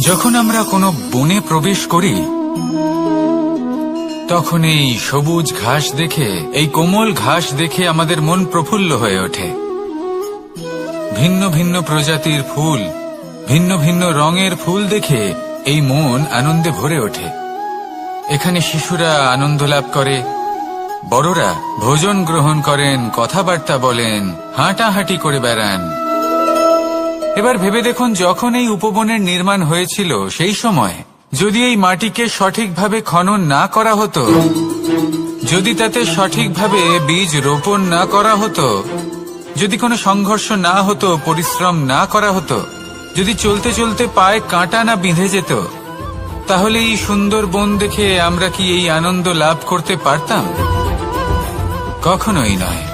যখন আমরা কোনো বনে প্রবেশ করি তখন এই সবুজ ঘাস দেখে, এই কোমল ঘাস দেখে আমাদের মন প্রফুল্ল হয়ে ওঠে। ভিন্ন ভিন্ন প্রজাতির ফুল, ভিন্ন ভিন্ন রঙের ফুল দেখে এই মন আনন্দে ভরে ওঠে। এখানে শিশুরা আনন্দ লাভ করে, বড়রা ভোজন গ্রহণ করেন, কথাবার্তা বলেন, হাঁটাহাঁটি করে বেড়ান। এবার ভেবে দেখুন, যখন এই উপবনের নির্মাণ হয়েছিল সেই সময় যদি এই মাটিকে সঠিকভাবে খনন না করা হতো, যদি তাতে সঠিকভাবে বীজ রোপণ না করা হতো, যদি কোনো সংঘর্ষ না হতো, পরিশ্রম না করা হতো, যদি চলতে চলতে পায়ে কাঁটা না বিঁধে যেত, তাহলে এই সুন্দর বন দেখে আমরা কি এই আনন্দ লাভ করতে পারতাম? কখনোই নয়।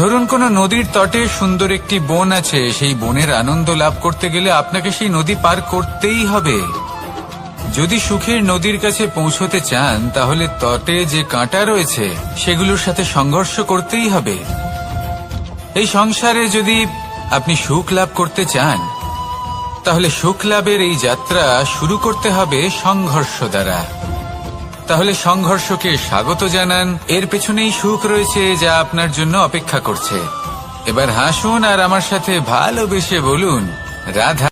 ধরুন কোনো নদীর তটে সুন্দর একটি বন আছে, সেই বনের আনন্দ লাভ করতে গেলে আপনাকে সেই নদী পার করতেই হবে। যদি সুখের নদীর কাছে পৌঁছতে চান, তাহলে তটে যে কাঁটা রয়েছে সেগুলোর সাথে সংঘর্ষ করতেই হবে। এই সংসারে যদি আপনি সুখ লাভ করতে চান, তাহলে সুখ লাভের এই যাত্রা শুরু করতে হবে সংঘর্ষ দ্বারা। তাহলে সংঘর্ষকে স্বাগত জানান, এর পেছনেই সুখ রয়েছে যা আপনার জন্য অপেক্ষা করছে। এবার হাসুন আর আমার সাথে ভালোবেসে বলুন, রাধা।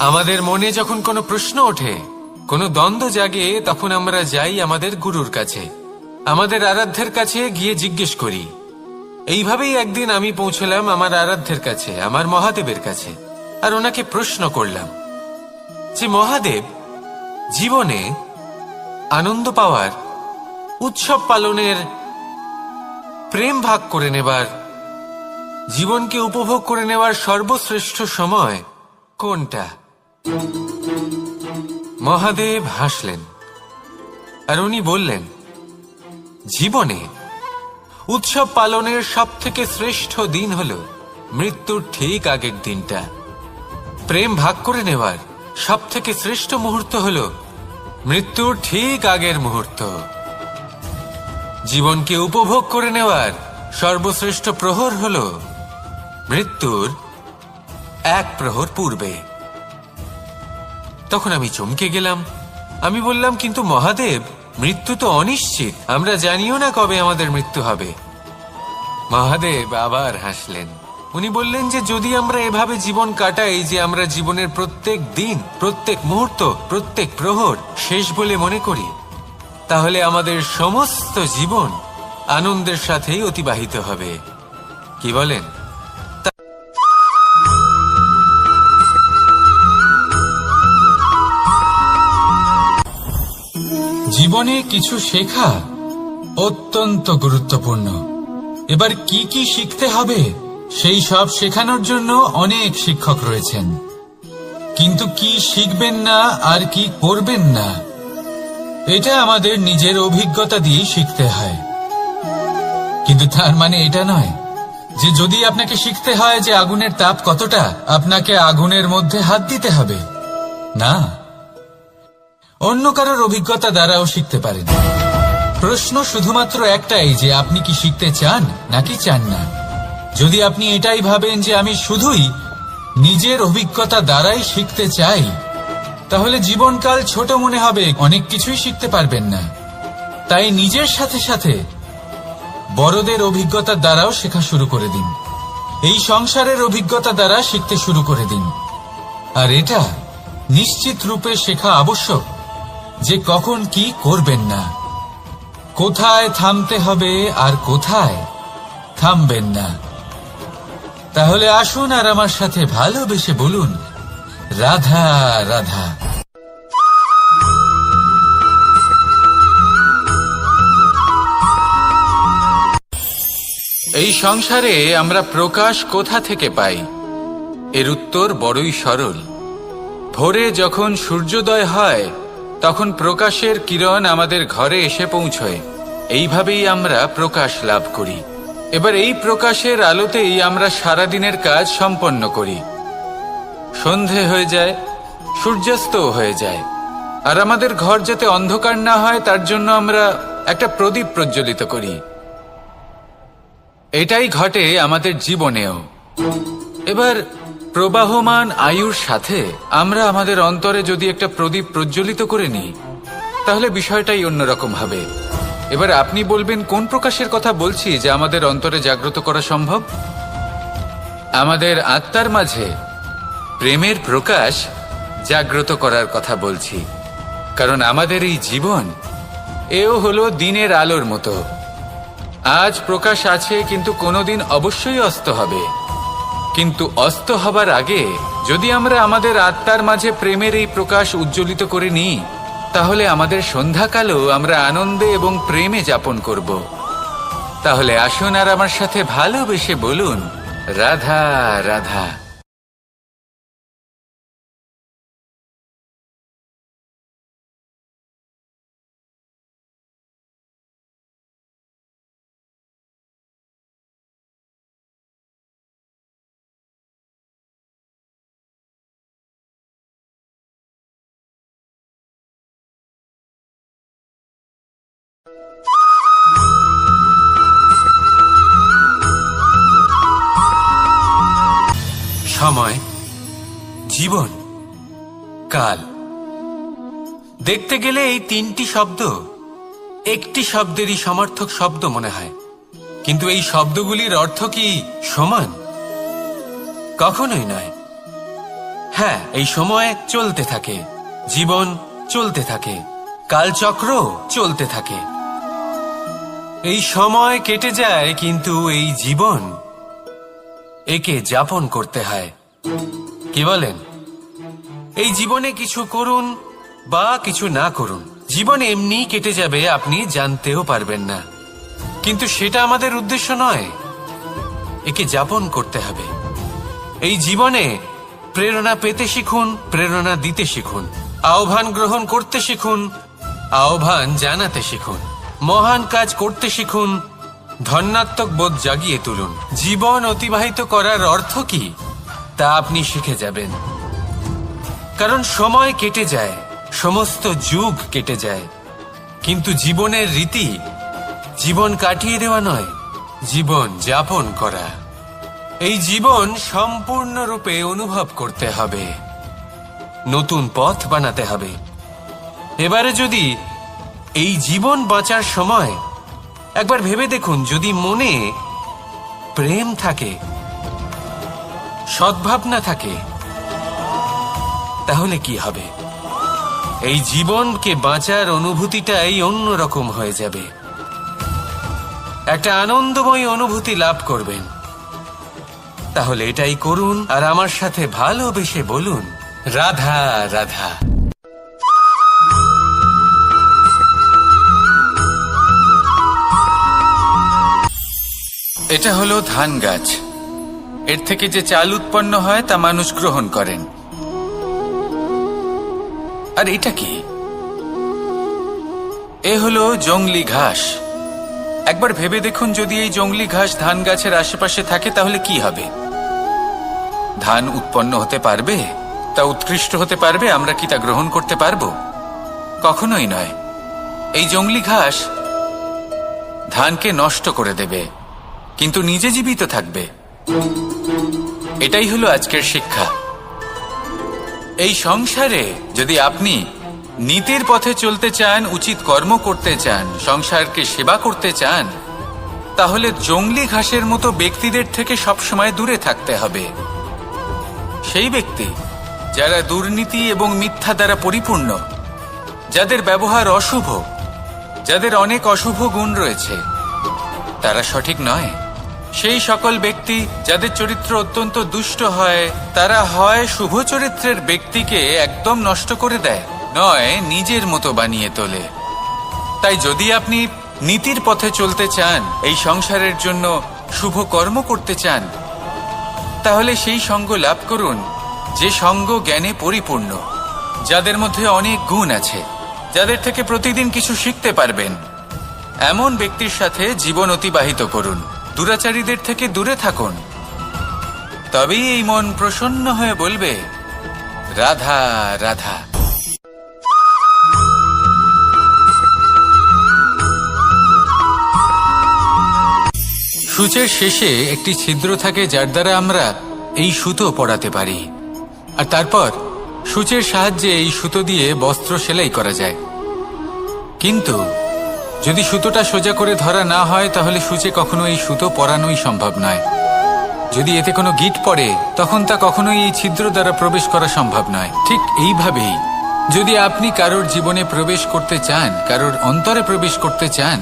আমাদের মনে যখন কোনো প্রশ্ন ওঠে, কোনো দ্বন্দ্ব জাগে, তখন আমরা যাই আমাদের গুরুর কাছে, আমাদের আরাধ্যের কাছে গিয়ে জিজ্ঞেস করি। এইভাবেই একদিন আমি পৌঁছলাম আমার আরাধ্যের কাছে, আমার মহাদেবের কাছে, আর ওনাকে প্রশ্ন করলাম যে মহাদেব, জীবনে আনন্দ পাওয়ার, উৎসব পালনের, প্রেম ভাগ করে নেবার, জীবনকে উপভোগ করে নেওয়ার সর্বশ্রেষ্ঠ সময় কোনটা? মহাদেব হাসলেন আর উনি বললেন, জীবনে উৎসব পালনের সবথেকে শ্রেষ্ঠ দিন হল মৃত্যুর ঠিক আগের দিনটা। প্রেম ভাগ করে নেওয়ার সবথেকে শ্রেষ্ঠ মুহূর্ত হল মৃত্যুর ঠিক আগের মুহূর্ত। জীবনকে উপভোগ করে নেওয়ার সর্বশ্রেষ্ঠ প্রহর হল মৃত্যুর এক প্রহর পূর্বে। তখন আমি চমকে গেলাম। আমি বললাম, কিন্তু মহাদেব, মৃত্যু তো অনিশ্চিত, আমরা জানিও না কবে আমাদের মৃত্যু হবে। মহাদেব আবার হাসলেন। উনি বললেন যে যদি আমরা এভাবে জীবন কাটাই যে আমরা জীবনের প্রত্যেক দিন, প্রত্যেক মুহূর্ত, প্রত্যেক প্রহর শেষ বলে মনে করি, তাহলে আমাদের সমস্ত জীবন আনন্দের সাথেই অতিবাহিত হবে। কি বলেন? জীবনে কিছু শেখা অত্যন্ত গুরুত্বপূর্ণ। এবার কি কি শিখতে হবে সেই সব শেখানোর জন্য অনেক শিক্ষক রয়েছেন, কিন্তু কি শিখবেন না আর কি করবেন না, এটা আমাদের নিজের অভিজ্ঞতা দিয়ে শিখতে হয়। কিন্তু তার মানে এটা নয় যে যদি আপনাকে শিখতে হয় যে আগুনের তাপ কতটা, আপনাকে আগুনের মধ্যে হাত দিতে হবে। না, অন্য কারোর অভিজ্ঞতা দ্বারাও শিখতে পারেন। প্রশ্ন শুধুমাত্র একটাই যে আপনি কি শিখতে চান নাকি চান না। যদি আপনি এটাই ভাবেন যে আমি শুধুই নিজের অভিজ্ঞতা দ্বারাই শিখতে চাই, তাহলে জীবনকাল ছোট মনে হবে, অনেক কিছুই শিখতে পারবেন না। তাই নিজের সাথে সাথে বড়দের অভিজ্ঞতা দ্বারাও শেখা শুরু করে দিন। এই সংসারের অভিজ্ঞতা দ্বারা শিখতে শুরু করে দিন। আর এটা নিশ্চিত রূপে শেখা আবশ্যক যে কখন কি করবেন না, কোথায় থামতে হবে আর কোথায় থামবেন না। তাহলে আসুন আর আমার সাথে ভালোবেসে বলুন, রাধা রাধা। এই সংসারে আমরা প্রকাশ কোথা থেকে পাই? এর উত্তর বড়ই সরল। ভোরে যখন সূর্যোদয় হয় তখন প্রকাশের কিরণ আমাদের ঘরে এসে পৌঁছয়। এইভাবেই আমরা প্রকাশ লাভ করি। এবার এই প্রকাশের আলোতেই আমরা সারাদিনের কাজ সম্পন্ন করি। সন্ধে হয়ে যায়, সূর্যাস্তও হয়ে যায়, আর আমাদের ঘর যাতে অন্ধকার না হয় তার জন্য আমরা একটা প্রদীপ প্রজ্বলিত করি। এটাই ঘটে আমাদের জীবনেও। এবার প্রবাহমান আয়ুর সাথে আমরা আমাদের অন্তরে যদি একটা প্রদীপ প্রজ্বলিত করে নিই, তাহলে বিষয়টাই অন্যরকম হবে। এবার আপনি বলবেন কোন প্রকাশের কথা বলছি যা আমাদের অন্তরে জাগ্রত করা সম্ভব? আমাদের আত্মার মাঝে প্রেমের প্রকাশ জাগ্রত করার কথা বলছি। কারণ আমাদের এই জীবন এও হলো দিনের আলোর মতো। আজ প্রকাশ আছে, কিন্তু কোনোদিন অবশ্যই অস্ত হবে। কিন্তু অস্ত হবার আগে যদি আমরা আমাদের আত্মার মাঝে প্রেমের এই প্রকাশ উজ্জ্বলিত করে নিই, তাহলে আমাদের সন্ধ্যাকালও আমরা আনন্দে এবং প্রেমে যাপন করব। তাহলে আসুন আর আমার সাথে ভালোবেসে বলুন, রাধা রাধা। সময়, জীবন, কাল। দেখতে গেলে এই তিনটি শব্দ একটি শব্দেরই সমার্থক শব্দ মনে হয়, কিন্তু এই শব্দগুলির অর্থ কি সমান? কখনোই নয়। হ্যাঁ, এই সময় চলতে থাকে, জীবন চলতে থাকে, কালচক্র চলতে থাকে। এই সময় কেটে যায়, কিন্তু এই জীবন একে যাপন করতে হয়। কি বলেন? এই জীবনে কিছু করুন বা কিছু না করুন, জীবন এমনি কেটে যাবে, আপনি জানতেও পারবেন না। কিন্তু সেটা আমাদের উদ্দেশ্য নয়, একে যাপন করতে হবে। এই জীবনে প্রেরণা পেতে শিখুন, প্রেরণা দিতে শিখুন, আহ্বান গ্রহণ করতে শিখুন, আহ্বান জানাতে শিখুন, মহান কাজ করতে শিখুন, ধন্যাত্মক বোধ জাগিয়ে তুলুন। জীবন অতিবাহিত করার অর্থ কি তা আপনি শিখে যাবেন। কারণ সময় কেটে যায়, সমস্ত যুগ কেটে যায়, কিন্তু জীবনের রীতি জীবন কাটিয়ে দেওয়া নয়, জীবন যাপন করা। এই জীবন সম্পূর্ণরূপে অনুভব করতে হবে, নতুন পথ বানাতে হবে। এবারে যদি এই জীবন বাঁচার সময় একবার ভেবে দেখুন, যদি মনে প্রেম থাকে, সদ্ভাবনা থাকে, তাহলে কি হবে? এই জীবনকে বাঁচার অনুভূতিটাই অন্যরকম হয়ে যাবে, একটা আনন্দময় অনুভূতি লাভ করবেন। তাহলে এটাই করুন আর আমার সাথে ভালোবেসে বলুন, রাধা রাধা। এটা হলো ধান গাছ। এর থেকে যে চাল উৎপন্ন হয় তা মানুষ গ্রহণ করেন। আর এটা কি? এ হলো জংলি ঘাস। একবার ভেবে দেখুন, যদি এই জংলি ঘাস ধান গাছের আশেপাশে থাকে তাহলে কি হবে? ধান উৎপন্ন হতে পারবে? তা উৎকৃষ্ট হতে পারবে? আমরা কি তা গ্রহণ করতে পারবো? কখনোই নয়। এই জংলি ঘাস ধানকে নষ্ট করে দেবে, কিন্তু নিজে জীবিত থাকবে। এটাই হলো আজকের শিক্ষা। এই সংসারে যদি আপনি নীতির পথে চলতে চান, উচিত কর্ম করতে চান, সংসারকে সেবা করতে চান, তাহলে জংলি ঘাসের মতো ব্যক্তিদের থেকে সবসময় দূরে থাকতে হবে। সেই ব্যক্তি যারা দুর্নীতি এবং মিথ্যা দ্বারা পরিপূর্ণ, যাদের ব্যবহার অশুভ, যাদের অনেক অশুভ গুণ রয়েছে, তারা সঠিক নয়। সেই সকল ব্যক্তি যাদের চরিত্র অত্যন্ত দুষ্ট হয়, তারা হয় শুভ চরিত্রের ব্যক্তিকে একদম নষ্ট করে দেয়, নয় নিজের মতো বানিয়ে তোলে। তাই যদি আপনি নীতির পথে চলতে চান, এই সংসারের জন্য শুভ কর্ম করতে চান, তাহলে সেই সঙ্গ লাভ করুন যে সঙ্গ জ্ঞানে পরিপূর্ণ, যাদের মধ্যে অনেক গুণ আছে, যাদের থেকে প্রতিদিন কিছু শিখতে পারবেন। এমন ব্যক্তির সাথে জীবন অতিবাহিত করুন, দুরাচারীদের থেকে দূরে থাকুন। তবেই এই মন প্রসন্ন হয়ে বলবে, রাধা রাধা। সূচের শেষে একটি ছিদ্র থাকে যার দ্বারা আমরা এই সুতো পরাতে পারি, আর তারপর সূচের সাহায্যে এই সুতো দিয়ে বস্ত্র সেলাই করা যায়। কিন্তু যদি সুতোটা সোজা করে ধরা না হয় তাহলে সূচে কখনো এই সুতো পরানোই সম্ভব নয়। যদি এতে কোনো গিঁট পড়ে তখন তা কখনোই এই ছিদ্র দ্বারা প্রবেশ করা সম্ভব নয়। ঠিক এইভাবেই যদি আপনি কারোর জীবনে প্রবেশ করতে চান, কারোর অন্তরে প্রবেশ করতে চান,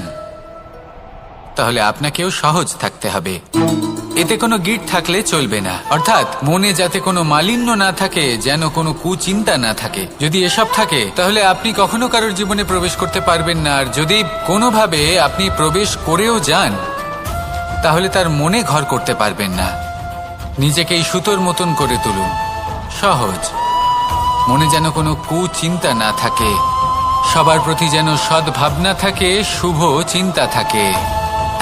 তাহলে আপনাকেও সহজ থাকতে হবে। এতে কোনো গিঁট থাকলে চলবে না, অর্থাৎ মনে যাতে কোনো মালিন্য না থাকে, যেন কোনো কুচিন্তা না থাকে। যদি এসব থাকে তাহলে আপনি কখনো কারোর জীবনে প্রবেশ করতে পারবেন না। আর যদি কোনোভাবে আপনি প্রবেশ করেও যান তাহলে তার মনে ঘর করতে পারবেন না। নিজেকে এই সুতোর মতন করে তুলুন, সহজ। মনে যেন কোনো কুচিন্তা না থাকে, সবার প্রতি যেন সদ্ভাবনা থাকে, শুভ চিন্তা থাকে।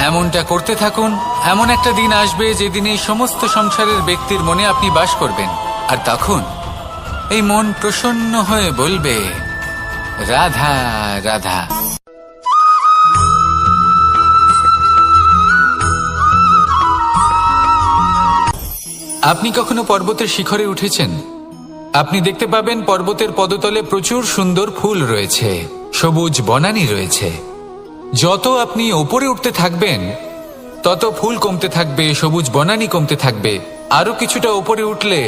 এমনটা করতে থাকুন। এমন একটা দিন আসবে যেদিন এই সমস্ত সংসারের ব্যক্তির মনে আপনি বাস করবেন, আর তখন এই মন প্রসন্ন হয়ে বলবে, রাধা রাধা। আপনি কখনো পর্বতের শিখরে উঠেছেন? আপনি দেখতে পাবেন পর্বতের পদতলে প্রচুর সুন্দর ফুল রয়েছে, সবুজ বনানী রয়েছে। যত আপনি ওপরে উঠতে থাকবেন তত ফুল কমতে থাকবে, সবুজ বনানী কমতে থাকবে। আরো কিছুটা ওপরে উঠলে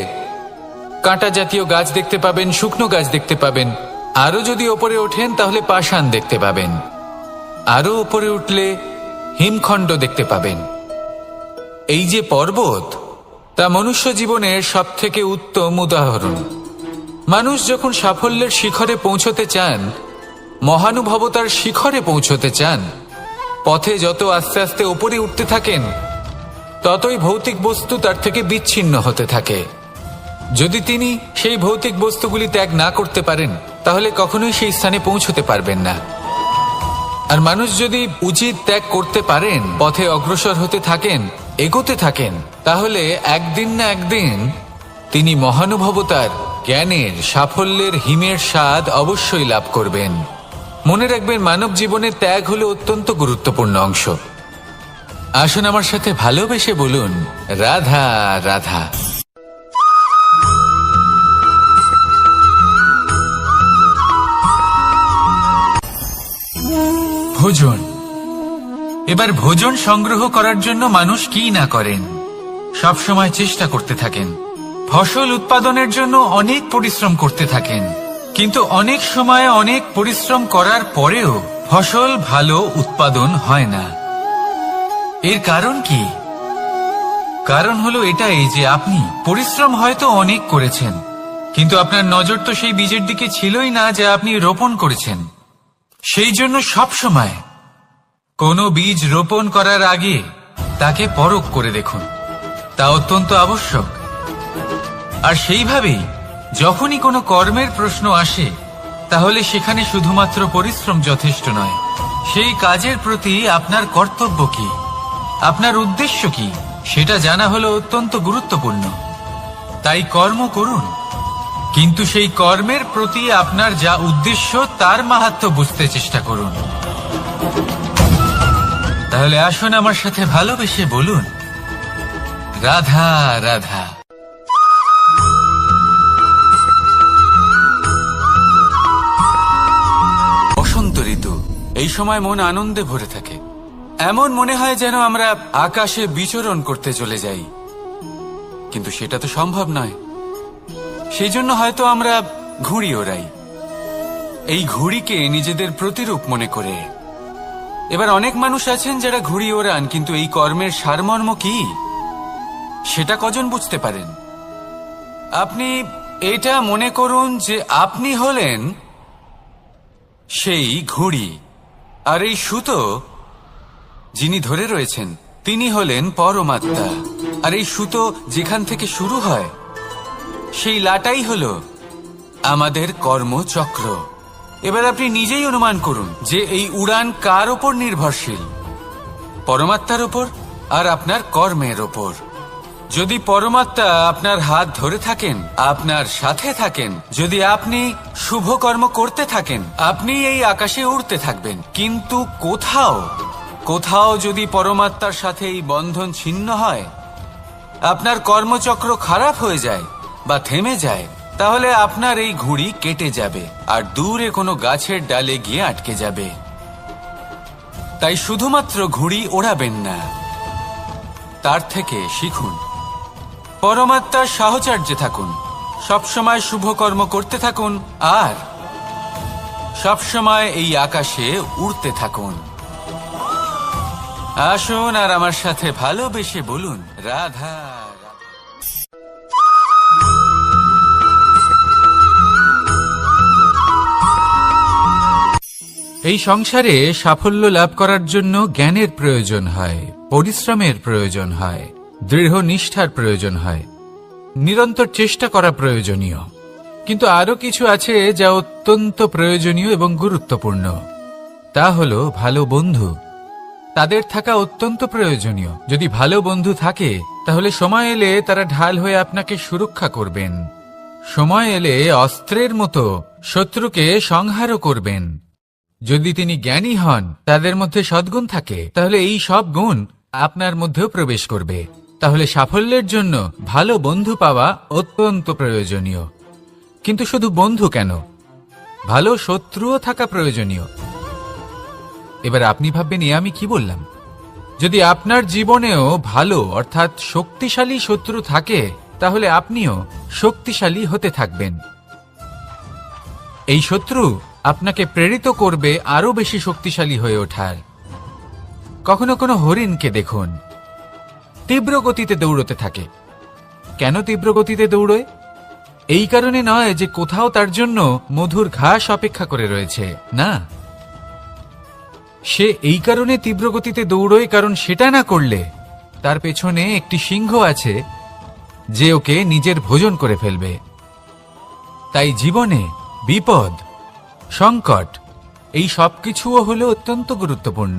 কাঁটা জাতীয় গাছ দেখতে পাবেন, শুকনো গাছ দেখতে পাবেন। আরো যদি ওপরে ওঠেন তাহলে পাষাণ দেখতে পাবেন। আরো ওপরে উঠলে হিমখণ্ড দেখতে পাবেন। এই যে পর্বত, তা মনুষ্য জীবনের সবথেকে উত্তম উদাহরণ। মানুষ যখন সাফল্যের শিখরে পৌঁছতে চান, মহানুভবতার শিখরে পৌঁছতে চান, পথে যত আস্তে আস্তে উপরে উঠতে থাকেন ততই ভৌতিক বস্তু তার থেকে বিচ্ছিন্ন হতে থাকে। যদি তিনি সেই ভৌতিক বস্তুগুলি ত্যাগ না করতে পারেন তাহলে কখনোই সেই স্থানে পৌঁছতে পারবেন না। আর মানুষ যদি উচিত ত্যাগ করতে পারেন, পথে অগ্রসর হতে থাকেন, এগোতে থাকেন, তাহলে একদিন না একদিন তিনি মহানুভবতার, জ্ঞানের, সাফল্যের হিমের স্বাদ অবশ্যই লাভ করবেন। মনে রাখবেন, মানব জীবনে ত্যাগ হলো অত্যন্ত গুরুত্বপূর্ণ অংশ। আসুন আমার সাথে ভালোবেসে বলুন, রাধা রাধা। ভোজন। এবার ভোজন সংগ্রহ করার জন্য মানুষ কি না করেন, সব সময় চেষ্টা করতে থাকেন। ফসল উৎপাদনের জন্য অনেক পরিশ্রম করতে থাকেন, কিন্তু অনেক সময় অনেক পরিশ্রম করার পরেও ফসল ভালো উৎপাদন হয় না। এর কারণ কি? কারণ হলো এটাই যে আপনি পরিশ্রম হয়তো অনেক করেছেন, কিন্তু আপনার নজর তো সেই বীজের দিকে ছিলই না যা আপনি রোপণ করেছেন। সেই জন্য সব সময় কোনো বীজ রোপণ করার আগে তাকে পরখ করে দেখুন, তা অত্যন্ত আবশ্যক। আর সেইভাবেই যখনই কোনো কর্মের প্রশ্ন আসে তাহলে সেখানে শুধুমাত্র পরিশ্রম যথেষ্ট নয়, সেই কাজের প্রতি আপনার কর্তব্য কি, আপনার উদ্দেশ্য কি, সেটা জানা হলো অত্যন্ত গুরুত্বপূর্ণ। তাই কর্ম করুন, কিন্তু সেই কর্মের প্রতি আপনার যা উদ্দেশ্য তার মাহাত্ম্য বুঝতে চেষ্টা করুন। তাহলে আসুন আমার সাথে ভালোবেসে বলুন, রাধা রাধা। বসন্ত ঋতু, এই সময় মন আনন্দে ভরে থাকে। এমন মনে হয় যেন আমরা আকাশে বিচরণ করতে চলে যাই, কিন্তু সেটা তো সম্ভব নয়। সেই জন্য হয়তো আমরা ঘুড়ি ওড়াই, এই ঘুড়িকে নিজেদের প্রতিরূপ মনে করে। এবার অনেক মানুষ আছেন যারা ঘুড়ি ওড়ান, কিন্তু এই কর্মের সারমর্ম কি সেটা কজন বুঝতে পারেন? আপনি এটা মনে করুন যে আপনি হলেন সেই ঘুড়ি, আর এই সুতো যিনি ধরে রয়েছেন তিনি হলেন পরমাত্মা। আর এই সুতো যেখান থেকে শুরু হয় সেই লাটাই হলো আমাদের কর্মচক্র। এবার আপনি নিজেই অনুমান করুন যে এই উড়ান কার ওপর নির্ভরশীল, পরমাত্মার ওপর আর আপনার কর্মের ওপর। যদি পরমাত্মা আপনার হাত ধরে থাকেন, আপনার সাথে থাকেন, যদি আপনি শুভ কর্ম করতে থাকেন, আপনি এই আকাশে উড়তে থাকবেন। কিন্তু কোথাও কোথাও যদি পরমাত্মার সাথে এই বন্ধন ছিন্ন হয়, আপনার কর্মচক্র খারাপ হয়ে যায় বা থেমে যায়, তাহলে আপনার এই ঘুড়ি কেটে যাবে আর দূরে কোনো গাছের ডালে গিয়ে আটকে যাবে। তাই শুধুমাত্র ঘুড়ি ওড়াবেন না, তার থেকে শিখুন। পরমাত্মার সাহচর্যে থাকুন, সবসময় শুভ কর্ম করতে থাকুন আর সবসময় এই আকাশে উড়তে থাকুন। আসুন আর আমার সাথে ভালোবেসে বলুন, রাধা। এই সংসারে সাফল্য লাভ করার জন্য জ্ঞানের প্রয়োজন হয়, পরিশ্রমের প্রয়োজন হয়, দৃঢ় নিষ্ঠার প্রয়োজন হয়, নিরন্তর চেষ্টা করা প্রয়োজনীয়। কিন্তু আরো কিছু আছে যা অত্যন্ত প্রয়োজনীয় এবং গুরুত্বপূর্ণ। তা হলো ভালো বন্ধু। তাদের থাকা অত্যন্ত প্রয়োজনীয়। যদি ভালো বন্ধু থাকে তাহলে সময় এলে তারা ঢাল হয়ে আপনাকে সুরক্ষা করবেন। সময় এলে অস্ত্রের মতো শত্রুকে সংহারও করবেন। যদি তিনি জ্ঞানী হন, তাদের মধ্যে সদ্গুণ থাকে, তাহলে এই সব গুণ আপনার মধ্যেও প্রবেশ করবে। তাহলে সাফল্যের জন্য ভালো বন্ধু পাওয়া অত্যন্ত প্রয়োজনীয়। কিন্তু শুধু বন্ধু কেন, ভালো শত্রুও থাকা প্রয়োজনীয়। এবার আপনি ভাববেন, আমি কি বললাম? যদি আপনার জীবনেও ভালো অর্থাৎ শক্তিশালী শত্রু থাকে, তাহলে আপনিও শক্তিশালী হতে থাকবেন। এই শত্রু আপনাকে প্রেরিত করবে আরো বেশি শক্তিশালী হয়ে ওঠার। কখনো কোনো হরিণকে দেখুন, তীব্র গতিতে দৌড়তে থাকে। কেন তীব্র গতিতে দৌড়য়? এই কারণে নয় যে কোথাও তার জন্য মধুর ঘাস অপেক্ষা করে রয়েছে, না। সে এই কারণে তীব্র গতিতে দৌড়য় কারণ সেটা না করলে তার পেছনে একটি সিংহ আছে যে ওকে নিজের ভোজন করে ফেলবে। তাই জীবনে বিপদ, সংকট, এই সবকিছুও হলো অত্যন্ত গুরুত্বপূর্ণ।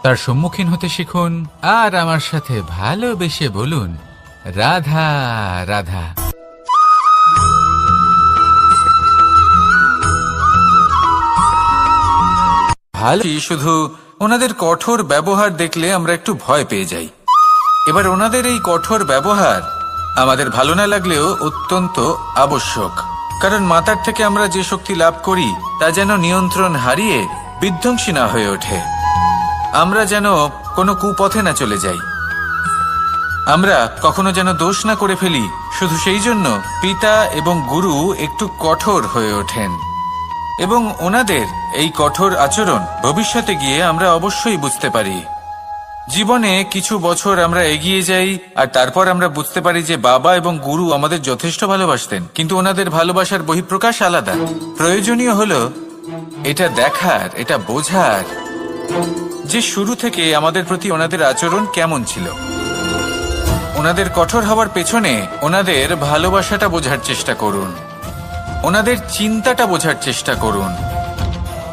তার সম্মুখীন হতে শিখুন আর আমার সাথে ভালোবেসে বলুন, রাধা রাধা। ভালো, শুধু ওনাদের কঠোর ব্যবহার দেখলে আমরা একটু ভয় পেয়ে যাই। এবার ওনাদের এই কঠোর ব্যবহার আমাদের ভালো না লাগলেও অত্যন্ত আবশ্যক, কারণ মাতার থেকে আমরা যে শক্তি লাভ করি তা যেন নিয়ন্ত্রণ হারিয়ে বিধ্বংসী না হয়ে ওঠে। আমরা যেন কোনো কুপথে না চলে যাই, আমরা কখনো যেন দোষ না করে ফেলি। শুধু সেই জন্য পিতা এবং গুরু একটু কঠোর হয়ে ওঠেন এবং ওনাদের এই কঠোর আচরণ ভবিষ্যতে গিয়ে আমরা অবশ্যই বুঝতে পারি। জীবনে কিছু বছর আমরা এগিয়ে যাই আর তারপর আমরা বুঝতে পারি যে বাবা এবং গুরু আমাদের যথেষ্ট ভালোবাসতেন, কিন্তু ওনাদের ভালোবাসার বহিঃপ্রকাশ আলাদা। প্রয়োজনীয় হলো এটা দেখার, এটা বোঝার যে শুরু থেকে আমাদের প্রতি ওনাদের আচরণ কেমন ছিল। ওনাদের কঠোর হওয়ার পেছনে ওনাদের ভালোবাসাটা বোঝার চেষ্টা করুন, ওনাদের চিন্তাটা বোঝার চেষ্টা করুন,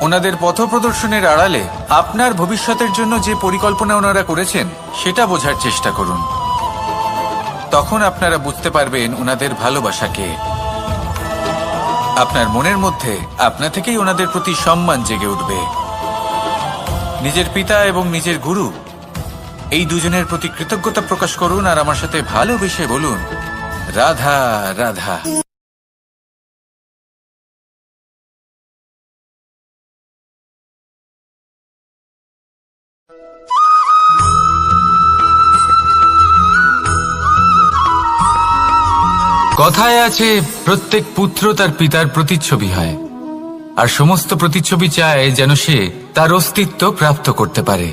ওনাদের পথপ্রদর্শনের আড়ালে আপনার ভবিষ্যতের জন্য যে পরিকল্পনা ওনারা করেছেন সেটা বোঝার চেষ্টা করুন। তখন আপনারা বুঝতে পারবেন ওনাদের ভালোবাসাকে। আপনার মনের মধ্যে আপনা থেকেই ওনাদের প্রতি সম্মান জেগে উঠবে। নিজের পিতা এবং নিজের গুরু এই দুজনের প্রতি কৃতজ্ঞতা প্রকাশ করুন আর আমার সাথে ভালোবেসে বলুন, রাধা রাধা। কথায় আছে, প্রত্যেক পুত্র তার পিতার প্রতিচ্ছবি হয়, আর সমস্ত প্রতিচ্ছবি চায় যেন সে তার অস্তিত্ব প্রাপ্ত করতে পারে।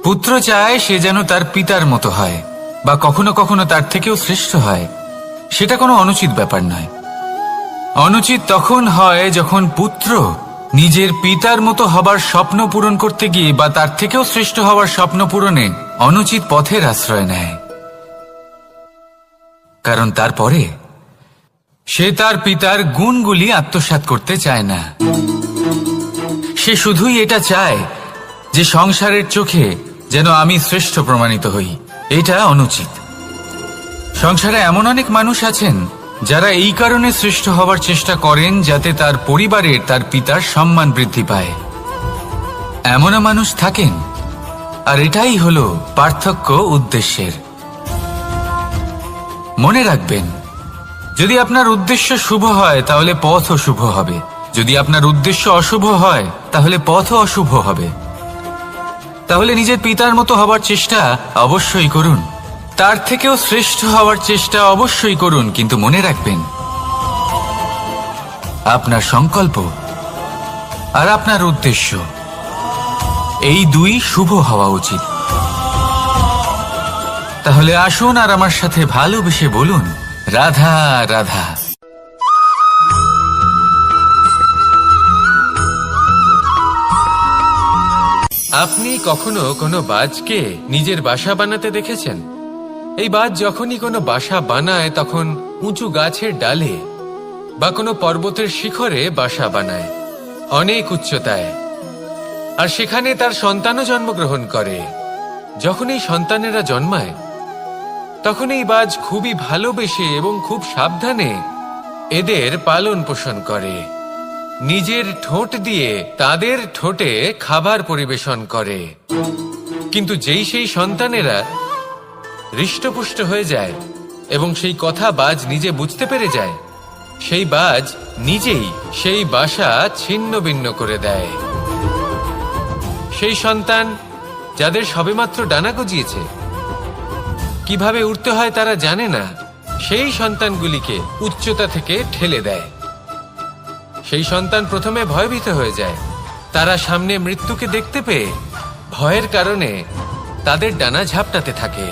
পুত্র চায় সে যেন তার পিতার মতো হয় বা কখনো কখনো তার থেকেও শ্রেষ্ঠ হয়। সেটা কোনো অনুচিত ব্যাপার নয়। অনুচিত তখন হয় যখন পুত্র নিজের পিতার মতো হবার স্বপ্ন পূরণ করতে গিয়ে বা তার থেকেও শ্রেষ্ঠ হওয়ার স্বপ্ন পূরণে অনুচিত পথের আশ্রয় নেয়। কারণ তারপরে সে তার পিতার গুণগুলি আত্মসাৎ করতে চায় না। সে শুধুই এটা চায় যে সংসারের চোখে যেন আমি শ্রেষ্ঠ প্রমাণিত হই। এটা অনুচিত। সংসারে এমন অনেক মানুষ আছেন যারা এই কারণে শ্রেষ্ঠ হওয়ার চেষ্টা করেন যাতে তার পরিবারের, তার পিতার সম্মান বৃদ্ধি পায়। এমনও মানুষ থাকেন, আর এটাই হলো পার্থক্য উদ্দেশ্যের। মনে রাখবেন, যদি আপনার উদ্দেশ্য শুভ হয় তাহলে পথও শুভ হবে, যদি আপনার উদ্দেশ্য অশুভ হয় তাহলে পথও অশুভ হবে। তাহলে নিজের পিতার মতো হবার চেষ্টা অবশ্যই করুন, তার থেকেও শ্রেষ্ঠ হওয়ার চেষ্টা অবশ্যই করুন, কিন্তু মনে রাখবেন আপনার সংকল্প আর আপনার উদ্দেশ্য এই দুই শুভ হওয়া উচিত। তাহলে আসুন আর আমার সাথে ভালোবেসে বলুন, রাধা রাধা। আপনি কখনো কোনো বাজকে নিজের বাসা বানাতে দেখেছেন? এই বাজ যখনই কোনো বাসা বানায় তখন উঁচু গাছের ডালে বা কোনো পর্বতের শিখরে বাসা বানায়, অনেক উচ্চতায়, আর সেখানে তার সন্তানও জন্মগ্রহণ করে। যখন এই সন্তানেরা জন্মায় তখন এই বাজ খুবই ভালোবেসে এবং খুব সাবধানে এদের পালন পোষণ করে, নিজের ঠোঁট দিয়ে তাদের ঠোঁটে খাবার পরিবেশন করে। কিন্তু যেই সেই সন্তানেরা হৃষ্টপুষ্ট হয়ে যায় এবং সেই কথা বাজ নিজে বুঝতে পেরে যায়, সেই বাজ নিজেই সেই বাসা ছিন্ন ভিন্ন করে দেয়। সেই সন্তান যাদের সবেমাত্র ডানা গজিয়েছে, কিভাবে উড়তে হয় তারা জানে না, সেই সন্তানগুলিকে উচ্চতা থেকে ঠেলে দেয়। সেই সন্তান প্রথমে ভয়ভীত হয়ে যায়, তারা সামনে মৃত্যুকে দেখতে পেয়ে ভয়ের কারণে তাদের ডানা ঝাপটাতে থাকে,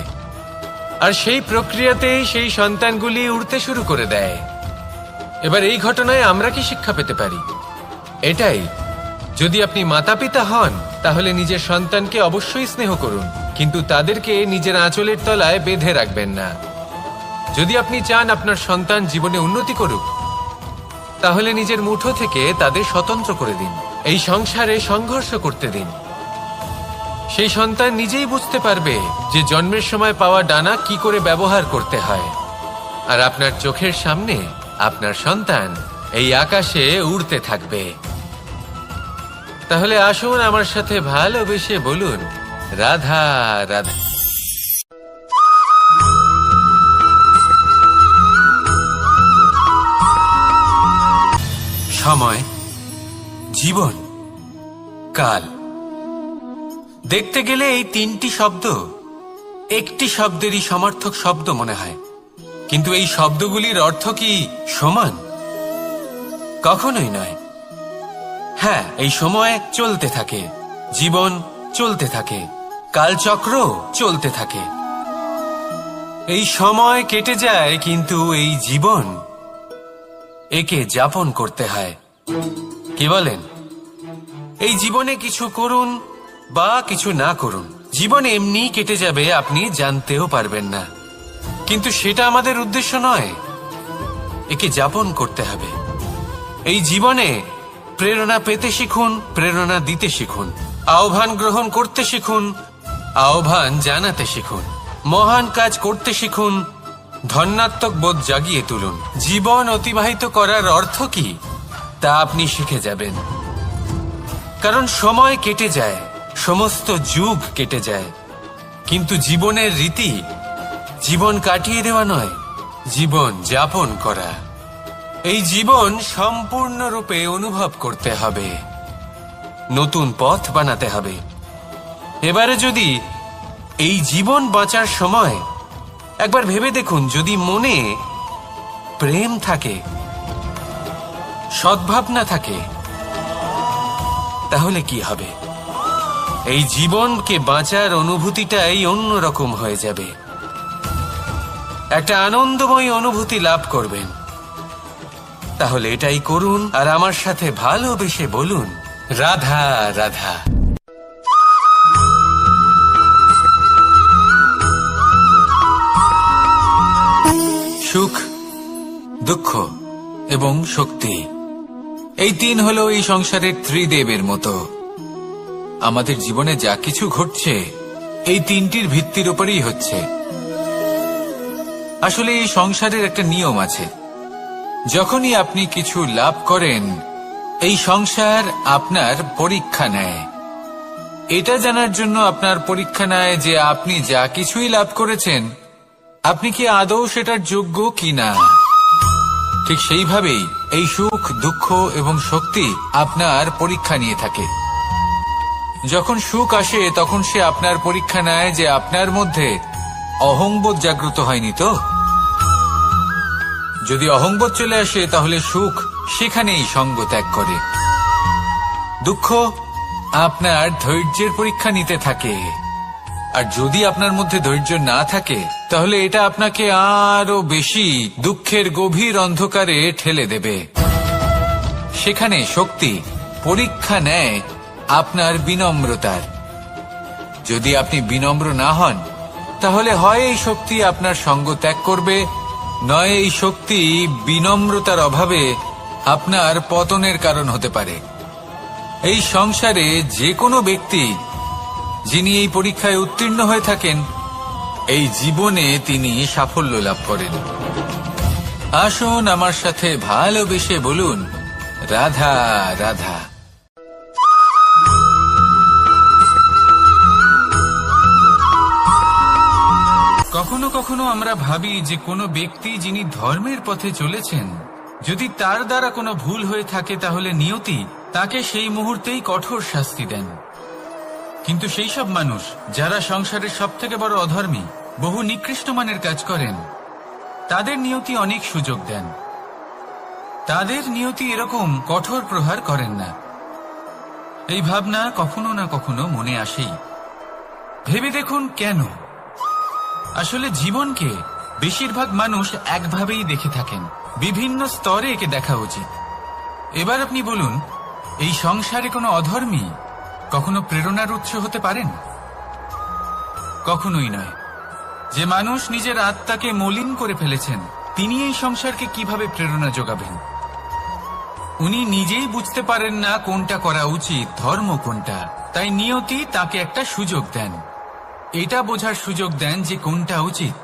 আর সেই প্রক্রিয়াতেই সেই সন্তানগুলি উড়তে শুরু করে দেয়। এবার এই ঘটনায় আমরা কি শিক্ষা পেতে পারি? এটাই, যদি আপনি মাতা পিতা হন তাহলে নিজের সন্তানকে অবশ্যই স্নেহ করুন, কিন্তু তাদেরকে নিজের আঁচলের তলায় বেঁধে রাখবেন না। যদি আপনি চান আপনার সন্তান জীবনে উন্নতি করুক, তাহলে নিজের মুঠো থেকে তাদের স্বতন্ত্র করে দিন, এই সংসারে সংঘর্ষ করতে দিন। সেই সন্তান নিজেই বুঝতে পারবে যে জন্মের সময় পাওয়া ডানা কি করে ব্যবহার করতে হয়, আর আপনার চোখের সামনে আপনার সন্তান এই আকাশে উড়তে থাকবে। তাহলে আসুন আমার সাথে ভালোবেসে বলুন, রাধা রাধা। সময়, জীবন, কাল। দেখতে গেলে এই তিনটি শব্দ একটি শব্দেরই সমার্থক শব্দ মনে হয়, কিন্তু এই শব্দগুলির অর্থ কি সমান? কখনোই নয়। হ্যাঁ, এই সময় চলতে থাকে, জীবন চলতে থাকে, কালচক্র চলতে থাকে। এই সময় কেটে যায়, কিন্তু এই জীবন একে যাপন করতে হয়। কি বলেন? এই জীবনে কিছু করুন বা কিছু না করুন, জীবন এমনি কেটে যাবে, আপনি জানতেও পারবেন না। কিন্তু সেটা আমাদের উদ্দেশ্য নয়, একে যাপন করতে হবে। এই জীবনে প্রেরণা পেতে শিখুন, প্রেরণা দিতে শিখুন, আহ্বান গ্রহণ করতে শিখুন, আহ্বান জানাতে শিখুন, মহান কাজ করতে শিখুন, ধন্যাত্মক বোধ জাগিয়ে তুলুন। জীবন অতিবাহিত করার অর্থ কি তা আপনি শিখে যাবেন, কারণ সময় কেটে যায়, সমস্ত যুগ কেটে যায়, কিন্তু জীবনের রীতি জীবন কাটিয়ে দেওয়া নয়, জীবন যাপন করা। এই জীবন সম্পূর্ণরূপে অনুভব করতে হবে, নতুন পথ বানাতে হবে। এবারে যদি এই জীবন বাঁচার সময় একবার ভেবে দেখুন, যদি মনে প্রেম থাকে, সদ্ভাবনা থাকে, তাহলে কি হবে? এই জীবনকে বাঁচার অনুভূতিটাই অন্যরকম হয়ে যাবে, একটা আনন্দময় অনুভূতি লাভ করবেন। তাহলে এটাই করুন আর আমার সাথে ভালোবেসে বলুন, রাধা রাধা। সুখ, দুঃখ এবং শক্তি, এই তিন হলো এই সংসারের ত্রিদেবের মতো। আমাদের জীবনে যা কিছু ঘটছে এই তিনটির ভিত্তির উপরেই হচ্ছে। আসলে এই সংসারের একটা নিয়ম আছে, যখনই আপনি কিছু লাভ করেন এই সংসার আপনার পরীক্ষা নেয়, এটা জানার জন্য আপনার পরীক্ষা নেয় যে আপনি যা কিছুই লাভ করেছেন আপনি কি আদৌ সেটার যোগ্য কিনা। ঠিক সেইভাবেই এই সুখ, দুঃখ এবং শক্তি আপনার পরীক্ষা নিয়ে থাকে। যখন সুখ আসে তখন সে আপনার পরীক্ষা নেয় যে আপনার মধ্যে অহংবোধ জাগ্রত হয়নি তো। যদি অহংবোধ চলে আসে তাহলে সুখ সেখানেই সঙ্গ ত্যাগ করে। দুঃখ আপনার ধৈর্যের পরীক্ষা নিতে থাকে, আর যদি আপনার মধ্যে ধৈর্য না থাকে তাহলে এটা আপনাকে আরো বেশি দুঃখের গভীর অন্ধকারে ঠেলে দেবে। সেখানে শক্তি পরীক্ষা নেয় আপনার বিনম্রতার। যদি আপনি বিনম্র না হন তাহলে হয় এই শক্তি আপনার সঙ্গ ত্যাগ করবে, নয় এই শক্তি বিনম্রতার অভাবে আপনার পতনের কারণ হতে পারে। এই সংসারে যে কোনো ব্যক্তি যিনি এই পরীক্ষায় উত্তীর্ণ হয়ে থাকেন এই জীবনে তিনি সাফল্য লাভ করেন। আসুন আমার সাথে ভালোবেসে বলুন, রাধা রাধা। কখনো কখনো আমরা ভাবি যে কোনো ব্যক্তি যিনি ধর্মের পথে চলেছেন, যদি তার দ্বারা কোনো ভুল হয়ে থাকে তাহলে নিয়তি তাকে সেই মুহূর্তেই কঠোর শাস্তি দেন। কিন্তু সেই সব মানুষ যারা সংসারের সবথেকে বড় অধর্মী, বহু নিকৃষ্ট মানের কাজ করেন, তাদের নিয়তি অনেক সুযোগ দেন। তাদের নিয়তি এরকম কঠোর প্রহার করেন না। এই ভাবনা কখনো না কখনো মনে আসেই। ভেবে দেখুন কেন। আসলে জীবনকে বেশিরভাগ মানুষ একভাবেই দেখে থাকেন, বিভিন্ন স্তরে একে দেখা উচিত। এবার আপনি বলুন, এই সংসারে কোনো অধর্মী কখনো প্রেরণার উৎস হতে পারেন? কখনোই নয়। যে মানুষ নিজের আত্মাকে মলিন করে ফেলেছেন তিনি এই সংসারকে কিভাবে প্রেরণা যোগাবেন? উনি নিজেই বুঝতে পারেন না কোনটা করা উচিত, ধর্ম কোনটা। তাই নিয়তি তাকে একটা সুযোগ দেন, এটা বোঝার সুযোগ দেন যে কোনটা উচিত,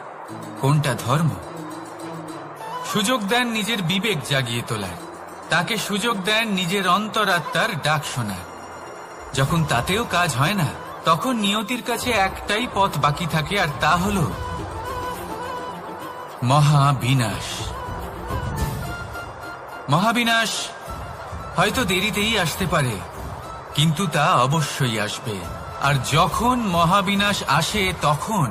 কোনটা ধর্ম। সুযোগ দেন নিজের বিবেক জাগিয়ে তোলার, তাকে সুযোগ দেন নিজের অন্তরাত্মার ডাক শোনার। যখন তাতেও কাজ হয় না তখন নিয়তির কাছে একটাই পথ বাকি থাকে, আর তা হল মহাবিনাশ। মহাবিনাশ হয়তো দেরিতেই আসতে পারে, কিন্তু তা অবশ্যই আসবে। আর যখন মহাবিনাশ আসে তখন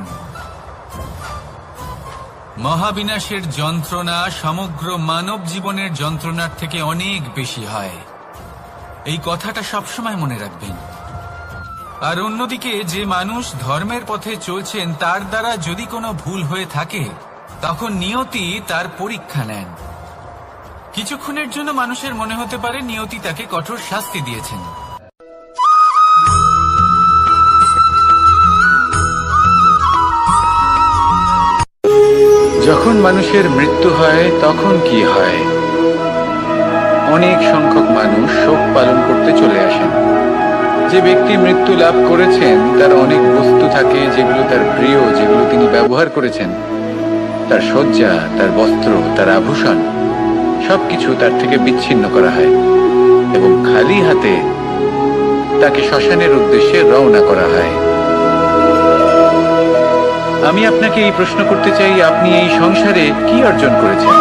মহাবিনাশের যন্ত্রণা সমগ্র মানব জীবনের যন্ত্রণার থেকে অনেক বেশি হয়। এই কথাটা সবসময় মনে রাখবেন। আর অন্যদিকে যে মানুষ ধর্মের পথে চলছেন তার দ্বারা যদি কোনো ভুল হয়ে থাকে তখন নিয়তি তার পরীক্ষা নেন। কিছুক্ষণের জন্য মানুষের মনে হতে পারে নিয়তি তাকে কঠোর শাস্তি দিয়েছেন। যখন মানুষের মৃত্যু হয় তখন কি হয়? অনেক সংখ্যক মানুষ শোক পালন করতে চলে আসেন। যে ব্যক্তি মৃত্যু লাভ করেছেন তার অনেক বস্তু থাকে যেগুলো তার প্রিয়, যেগুলো তিনি ব্যবহার করেছেন। তার শয্যা, তার বস্ত্র, তার আভূষণ সবকিছু তার থেকে বিচ্ছিন্ন করা হয় এবং খালি হাতে তাকে শ্মশানের উদ্দেশ্যে রওনা করা হয়। আমি আপনাকে এই প্রশ্ন করতে চাই, আপনি এই সংসারে কি অর্জন করেছেন?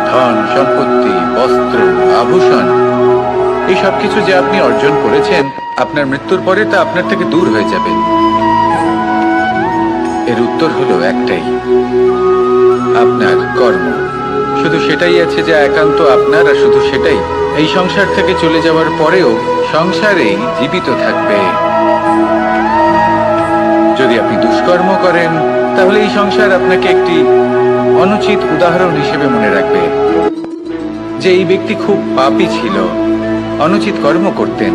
ধন সম্পত্তি, বস্ত্র, আভূষণ, এই সবকিছু যে আপনি অর্জন করেছেন আপনার মৃত্যুর পরে তা আপনার থেকে দূর হয়ে যাবে। এর উত্তর হলো একটাই, আপনার কর্ম। শুধু সেটাই আছে যা একান্ত আপনার, আর শুধু সেটাই এই সংসার থেকে চলে যাওয়ার পরেও সংসারেই জীবিত থাকবে। যদি আপনি দুষ্কর্ম করেন তাহলে এই সংসার আপনাকে একটি অনুচিত উদাহরণ হিসেবে মনে রাখবে যে এই ব্যক্তি খুব পাপী ছিল, অনুচিত কর্ম করতেন।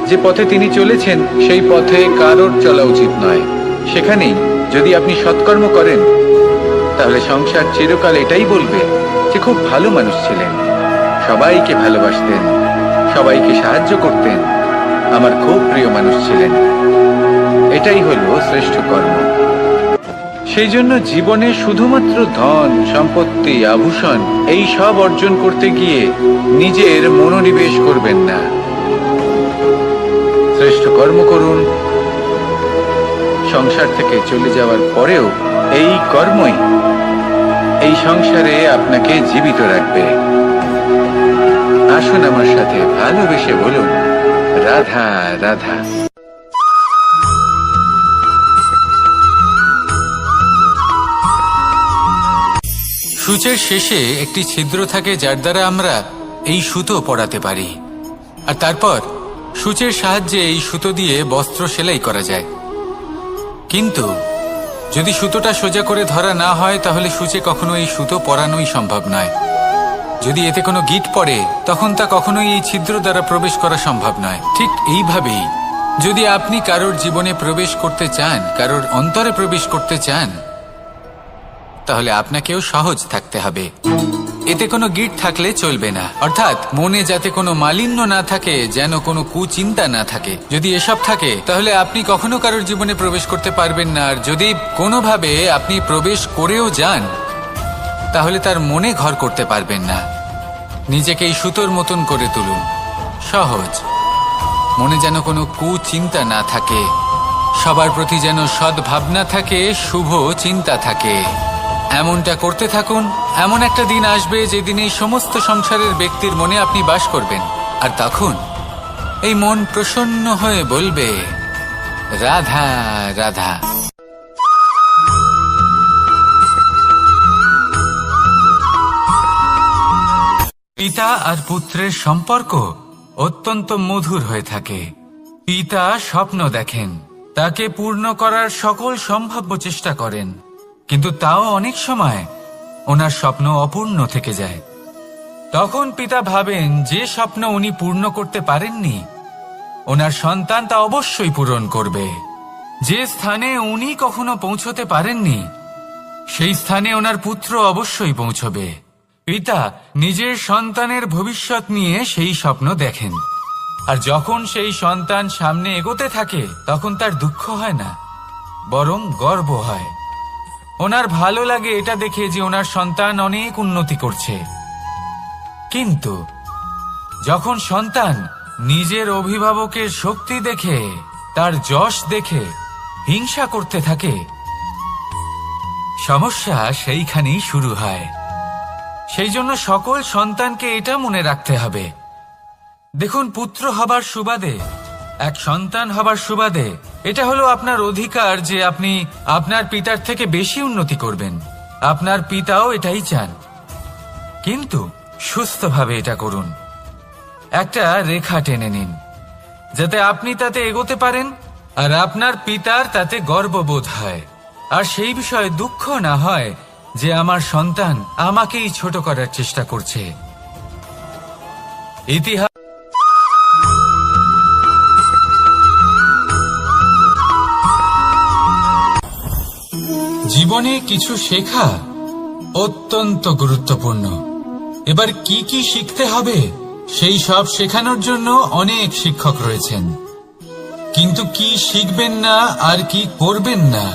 যে পথে তিনি চলেছেন সেই পথে কারোর চলা উচিত নয়। সেখানেই যদি আপনি সৎকর্ম করেন তাহলে সংসার চিরকাল এটাই বলবে যে খুব ভালো মানুষ ছিলেন, সবাইকে ভালোবাসতেন, সবাইকে সাহায্য করতেন, আমার খুব প্রিয় মানুষ ছিলেন। এটাই হলো শ্রেষ্ঠ কর্ম। সেই জন্য জীবনে শুধুমাত্র ধন সম্পত্তি আভূষণ এই সব অর্জন করতে গিয়ে নিজের মনোনিবেশ করবেন না। শ্রেষ্ঠ কর্ম করুন। সংসার থেকে চলে যাওয়ার পরেও এই কর্মই এই সংসারে আপনাকে জীবিত রাখবে। আসুন আমার সাথে ভালোবেসে বলুন, রাধা রাধা। সূচের শেষে একটি ছিদ্র থাকে, যার দ্বারা আমরা এই সুতো পরাতে পারি। আর তারপর সূচের সাহায্যে এই সুতো দিয়ে বস্ত্র সেলাই করা যায়। কিন্তু যদি সুতোটা সোজা করে ধরা না হয়, তাহলে সূচে কখনো এই সুতো পরানোই সম্ভব নয়। যদি এতে কোনো গিঁট পড়ে, তখন তা কখনোই এই ছিদ্র দ্বারা প্রবেশ করা সম্ভব নয়। ঠিক এইভাবেই যদি আপনি কারোর জীবনে প্রবেশ করতে চান, কারোর অন্তরে প্রবেশ করতে চান, তাহলে আপনাকেও সহজ থাকতে হবে। এতে কোনো গিঁট থাকলে চলবে না, অর্থাৎ মনে যাতে কোনো মালিন্য না থাকে, যেন কোনো কুচিন্তা না থাকে। যদি এসব থাকে, তাহলে আপনি কখনো কারোর জীবনে প্রবেশ করতে পারবেন না। আর যদি কোনোভাবে আপনি প্রবেশ করেও যান, তাহলে তার মনে ঘর করতে পারবেন না। নিজেকে এই সুতোর মতন করে তুলুন, সহজ। মনে যেন কোনো কুচিন্তা না থাকে, সবার প্রতি যেন সদ্ভাবনা থাকে, শুভ চিন্তা থাকে। এমনটা করতে থাকুন। এমন একটা দিন আসবে যেদিন এই সমস্ত সংসারের ব্যক্তির মনে আপনি বাস করবেন। আর তখন এই মন প্রসন্ন হয়ে বলবে, রাধা রাধা। পিতা আর পুত্রের সম্পর্ক অত্যন্ত মধুর হয়ে থাকে। পিতা স্বপ্ন দেখেন, তাকে পূর্ণ করার সকল সম্ভাব্য চেষ্টা করেন, কিন্তু তাও অনেক সময় ওনার স্বপ্ন অপূর্ণ থেকে যায়। তখন পিতা ভাবেন যে স্বপ্ন উনি পূর্ণ করতে পারেননি, ওনার সন্তান তা অবশ্যই পূরণ করবে। যে স্থানে উনি কখনো পৌঁছতে পারেননি, সেই স্থানে ওনার পুত্র অবশ্যই পৌঁছবে। পিতা নিজের সন্তানের ভবিষ্যৎ নিয়ে সেই স্বপ্ন দেখেন। আর যখন সেই সন্তান সামনে এগোতে থাকে, তখন তার দুঃখ হয় না, বরং গর্ব হয়। ওনার ভালো লাগে এটা দেখে যে ওনার সন্তান অনেক উন্নতি করছে। কিন্তু যখন সন্তান নিজের অভিভাবকের শক্তি দেখে, তার যশ দেখে হিংসা করতে থাকে, সমস্যা সেইখানেই শুরু হয়। সেই জন্য সকল সন্তানকে এটা মনে রাখতে হবে। দেখুন, পুত্র হবার সুবাদে, এক সন্তান হবার সুবাদে এটা হলো আপনার অধিকার যে আপনি আপনার পিতার থেকে বেশি উন্নতি করবেন। আপনার পিতাও এটাই চান, কিন্তু সুস্থভাবে এটা করুন। একটা রেখা টেনে নিন, যাতে আপনি তাতে এগোতে পারেন আর আপনার পিতার তাতে গর্ববোধ হয়। আর সেই বিষয়ে দুঃখ না হয় যে আমার সন্তান আমাকেই ছোট করার চেষ্টা করছে। ইতিহাস জীবনে কিছু শেখা অত্যন্ত গুরুত্বপূর্ণ। এবার কি কি শিখতে হবে, সেই সব শেখানোর জন্য অনেক শিক্ষক রয়েছেন। কিন্তু কি শিখবেন না আর কি করবেন না,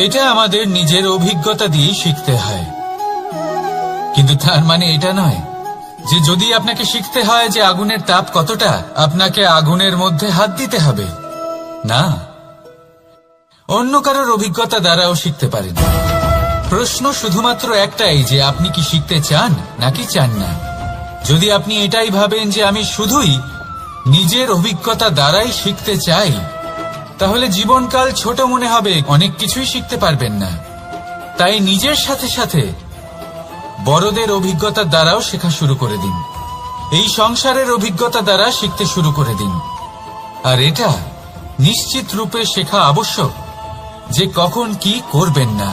এটা আমাদের নিজের অভিজ্ঞতা দিয়ে শিখতে হয়। কিন্তু তার মানে এটা নয় যে যদি আপনাকে শিখতে হয় যে আগুনের তাপ কতটা, আপনাকে আগুনের মধ্যে হাত দিতে হবে। না, অন্য কারোর অভিজ্ঞতা দ্বারাও শিখতে পারেন। প্রশ্ন শুধুমাত্র একটাই যে আপনি কি শিখতে চান নাকি চান না। যদি আপনি এটাই ভাবেন যে আমি শুধুই নিজের অভিজ্ঞতা দ্বারাই শিখতে চাই, তাহলে জীবনকাল ছোট মনে হবে, অনেক কিছুই শিখতে পারবেন না। তাই নিজের সাথে সাথে বড়দের অভিজ্ঞতা দ্বারাও শেখা শুরু করে দিন। এই সংসারের অভিজ্ঞতা দ্বারা শিখতে শুরু করে দিন। আর এটা নিশ্চিত রূপে শেখা আবশ্যক যে কখন কি করবেন না,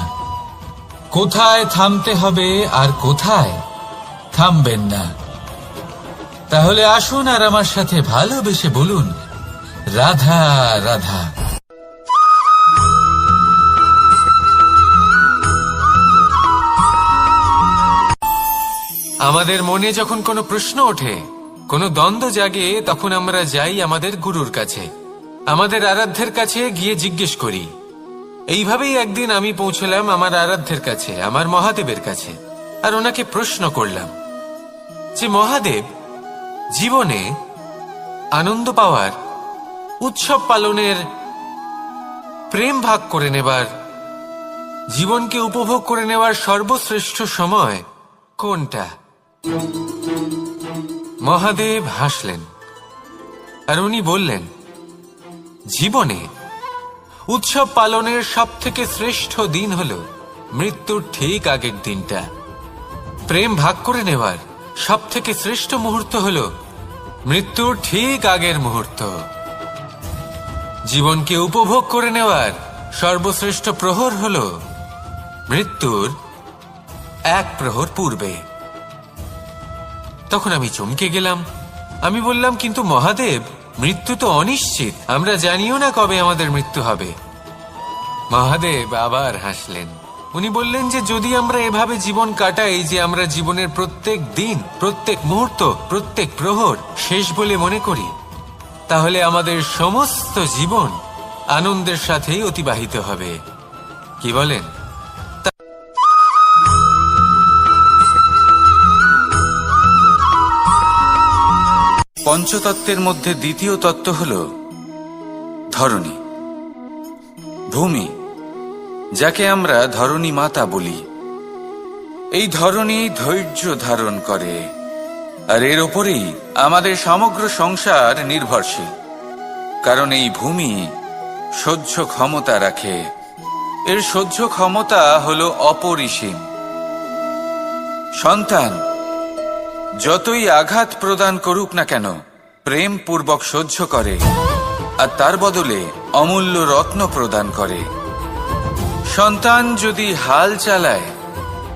কোথায় থামতে হবে আর কোথায় থামবেন না। তাহলে আসুন আর আমার সাথে ভালোবেসে বলুন, রাধা রাধা। আমাদের মনে যখন কোনো প্রশ্ন ওঠে, কোনো দ্বন্দ্ব জাগে, তখন আমরা যাই আমাদের গুরুর কাছে, আমাদের আরাধ্যের কাছে গিয়ে জিজ্ঞেস করি। এইভাবেই একদিন আমি পৌঁছলাম আমার আরাধ্যের কাছে, আমার মহাদেবের কাছে। আর ওনাকে প্রশ্ন করলাম যে মহাদেব, জীবনে আনন্দ পাওয়ার উৎসব পালনের, প্রেম ভাগ করে নেবার, জীবনকে উপভোগ করে নেওয়ার সর্বশ্রেষ্ঠ সময় কোনটা? মহাদেব হাসলেন আর উনি বললেন, জীবনে উৎসব পালনের সবথেকে শ্রেষ্ঠ দিন হল মৃত্যুর ঠিক আগের দিনটা। প্রেম ভাগ করে নেওয়ার সবথেকে শ্রেষ্ঠ মুহূর্ত হল মৃত্যুর ঠিক আগের মুহূর্ত। জীবনকে উপভোগ করে নেওয়ার সর্বশ্রেষ্ঠ প্রহর হল মৃত্যুর এক প্রহর পূর্বে। তখন আমি চমকে গেলাম। আমি বললাম, কিন্তু মহাদেব, মৃত্যু তো অনিশ্চিত, আমরা জানিও না কবে আমাদের মৃত্যু হবে। মহাদেব আবার হাসলেন। উনি বললেন যে যদি আমরা এভাবে জীবন কাটাই যে আমরা জীবনের প্রত্যেক দিন, প্রত্যেক মুহূর্ত, প্রত্যেক প্রহর শেষ বলে মনে করি, তাহলে আমাদের সমস্ত জীবন আনন্দের সাথেই অতিবাহিত হবে। কি বলেন? পঞ্চতত্ত্বের মধ্যে দ্বিতীয় তত্ত্ব হল ধরণী, ভূমি, যাকে আমরা ধরণী মাতা বলি। এই ধরণী ধৈর্য ধারণ করে, আর এর ওপরেই আমাদের সমগ্র সংসার নির্ভরশীল। কারণ এই ভূমি সহ্য ক্ষমতা রাখে, এর সহ্য ক্ষমতা হল অপরিসীম। সন্তান যতই আঘাত প্রদান করুক না কেন, প্রেম পূর্বক সহ্য করে, আর তার বদলে অমূল্য রত্ন প্রদান করে। সন্তান যদি হাল চালায়,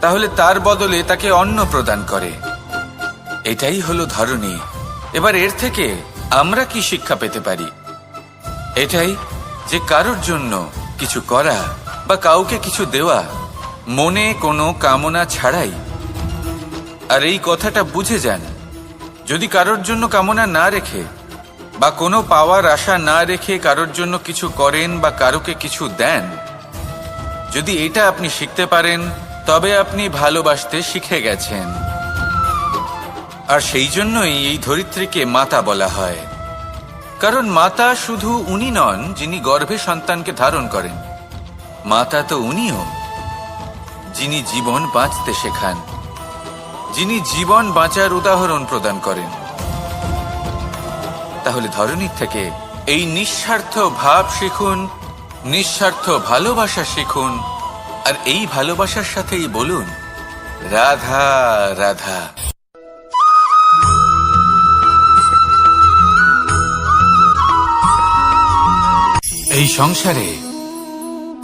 তাহলে তার বদলে তাকে অন্ন প্রদান করে। এটাই হলো ধরণী। এবার এর থেকে আমরা কি শিক্ষা পেতে পারি? এটাই যে কারোর জন্য কিছু করা বা কাউকে কিছু দেওয়া মনে কোনো কামনা ছাড়াই। আর এই কথাটা বুঝে যান, যদি কারোর জন্য কামনা না রেখে বা কোনো পাওয়ার আশা না রেখে কারোর জন্য কিছু করেন বা কারোকে কিছু দেন, যদি এটা আপনি শিখতে পারেন, তবে আপনি ভালোবাসতে শিখে গেছেন। আর সেই জন্যই এই ধরিত্রীকে মাতা বলা হয়। কারণ মাতা শুধু উনি নন যিনি গর্ভে সন্তানকে ধারণ করেন, মাতা তো উনিও যিনি জীবন বাঁচতে শেখান, যিনি জীবন বাঁচার উদাহরণ প্রদান করেন। তাহলে ধরণীর থেকে এই নিঃস্বার্থ ভাব শিখুন, নিঃস্বার্থ ভালোবাসা শিখুন, আর এই ভালোবাসার সাথেই বলুন, রাধা রাধা। এই সংসারে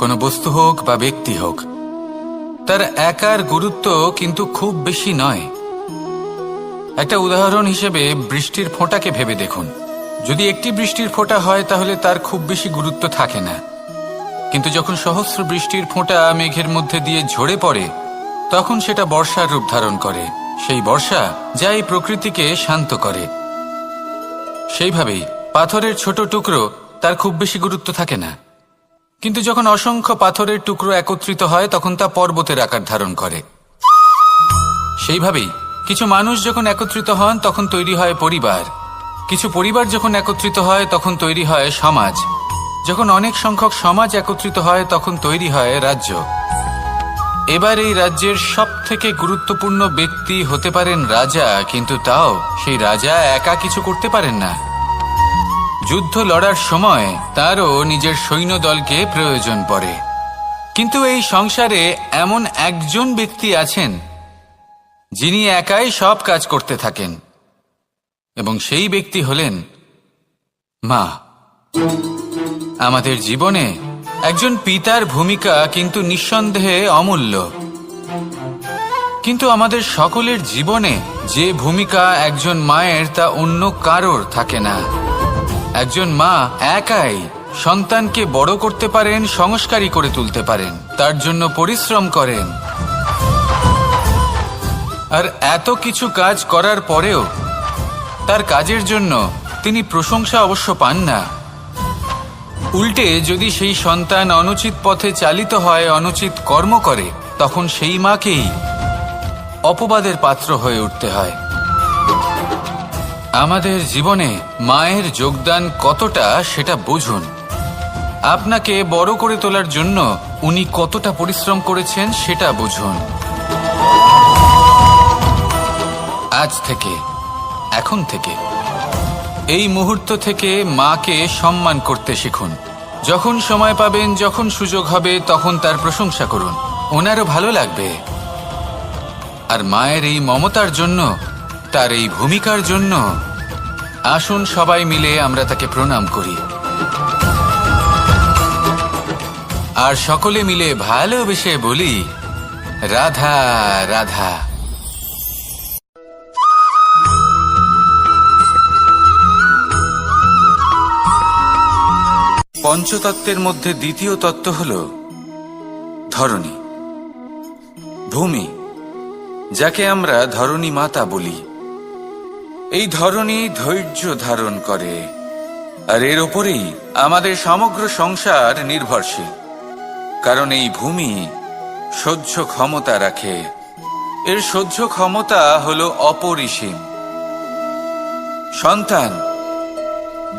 কোনো বস্তু হোক বা ব্যক্তি হোক, তার একার গুরুত্ব কিন্তু খুব বেশি নয়। একটা উদাহরণ হিসেবে বৃষ্টির ফোঁটাকে ভেবে দেখুন। যদি একটি বৃষ্টির ফোঁটা হয় তাহলে তার খুব বেশি গুরুত্ব থাকে না, কিন্তু যখন সহস্র বৃষ্টির ফোঁটা মেঘের মধ্যে দিয়ে ঝরে পড়ে, তখন সেটা বর্ষার রূপ ধারণ করে। সেই বর্ষা যা এই প্রকৃতিকে শান্ত করে। সেইভাবেই পাথরের ছোট টুকরো, তার খুব বেশি গুরুত্ব থাকে না, কিন্তু যখন অসংখ্য পাথরের টুকরো একত্রিত হয় তখন তা পর্বতের আকার ধারণ করে। সেইভাবেই কিছু মানুষ যখন একত্রিত হন তখন তৈরি হয় পরিবার, কিছু পরিবার যখন একত্রিত হয় তখন তৈরি হয় সমাজ, যখন অনেক সংখ্যক সমাজ একত্রিত হয় তখন তৈরি হয় রাজ্য। এবার এই রাজ্যের সবথেকে গুরুত্বপূর্ণ ব্যক্তি হতে পারেন রাজা, কিন্তু তাও সেই রাজা একা কিছু করতে পারেন না। যুদ্ধ লড়ার সময় তারও নিজের সৈন্যদলকে প্রয়োজন পড়ে। কিন্তু এই সংসারে এমন একজন ব্যক্তি আছেন যিনি একাই সব কাজ করতে থাকেন, এবং সেই ব্যক্তি হলেন মা। আমাদের জীবনে একজন পিতার ভূমিকা কিন্তু নিঃসন্দেহে অমূল্য, কিন্তু আমাদের সকলের জীবনে যে ভূমিকা একজন মায়ের তা অন্য কারোর থাকে না। একজন মা একাই সন্তানকে বড় করতে পারেন, সংস্কারী করে তুলতে পারেন, তার জন্য পরিশ্রম করেন। আর এত কিছু কাজ করার পরেও তার কাজের জন্য তিনি প্রশংসা অবশ্য পান না। উল্টে যদি সেই সন্তান অনুচিত পথে চালিত হয়, অনুচিত কর্ম করে, তখন সেই মাকেই অপবাদের পাত্র হয়ে উঠতে হয়। আমাদের জীবনে মায়ের যোগদান কতটা সেটা বুঝুন। আপনাকে বড় করে তোলার জন্য উনি কতটা পরিশ্রম করেছেন সেটা বুঝুন। আজ থেকে, এখন থেকে, এই মুহূর্ত থেকে মাকে সম্মান করতে শিখুন। যখন সময় পাবেন, যখন সুযোগ হবে, তখন তার প্রশংসা করুন। ওনারও ভালো লাগবে। আর মায়ের এই মমতার জন্য, তার এই ভূমিকার জন্য আসুন সবাই মিলে আমরা তাকে প্রণাম করি আর সকলে মিলে ভালোবেসে বলি, রাধা রাধা। পঞ্চতত্ত্বের মধ্যে দ্বিতীয় তত্ত্ব হল ধরণী, ভূমি, যাকে আমরা ধরণী মাতা বলি। এই ধরণী ধৈর্য ধারণ করে, আর এর ওপরেই আমাদের সমগ্র সংসার নির্ভরশীল। কারণ এই ভূমি সহ্য ক্ষমতা রাখে। এর সহ্য ক্ষমতা হল অপরিসীম। সন্তান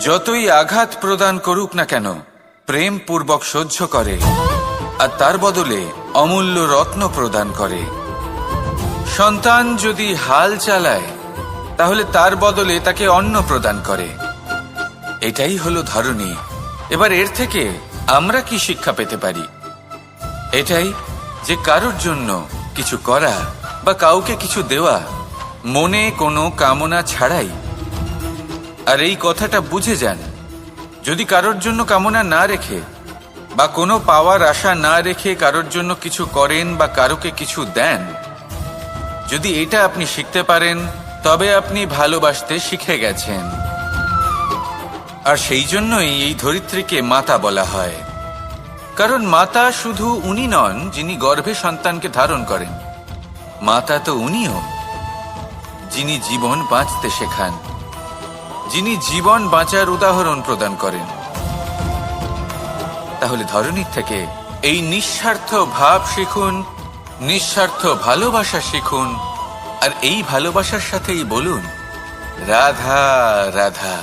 যতই আঘাত প্রদান করুক না কেন, প্রেম পূর্বক সহ্য করে, আর তার বদলে অমূল্য রত্ন প্রদান করে। সন্তান যদি হাল চালায়, তাহলে তার বদলে তাকে অন্ন প্রদান করে। এটাই হলো ধরণী। এবার এর থেকে আমরা কি শিক্ষা পেতে পারি? এটাই যে কারোর জন্য কিছু করা বা কাউকে কিছু দেওয়া মনে কোনো কামনা ছাড়াই। আর এই কথাটা বুঝে যান, যদি কারোর জন্য কামনা না রেখে বা কোনো পাওয়ার আশা না রেখে কারোর জন্য কিছু করেন বা কারোকে কিছু দেন, যদি এটা আপনি শিখতে পারেন, তবে আপনি ভালোবাসতে শিখে গেছেন। আর সেই জন্যই এই ধরিত্রীকে মাতা বলা হয়। কারণ মাতা শুধু উনি নন যিনি গর্ভে সন্তানকে ধারণ করেন, মাতা তো উনিও যিনি জীবন বাঁচতে শেখান, যিনি জীবন বাঁচার উদাহরণ প্রদান করেন। তাহলে ধরণীর থেকে এই নিঃস্বার্থ ভাব শিখুন, নিঃস্বার্থ ভালোবাসা শিখুন, আর এই ভালোবাসার সাথেই বলুন, রাধা রাধা।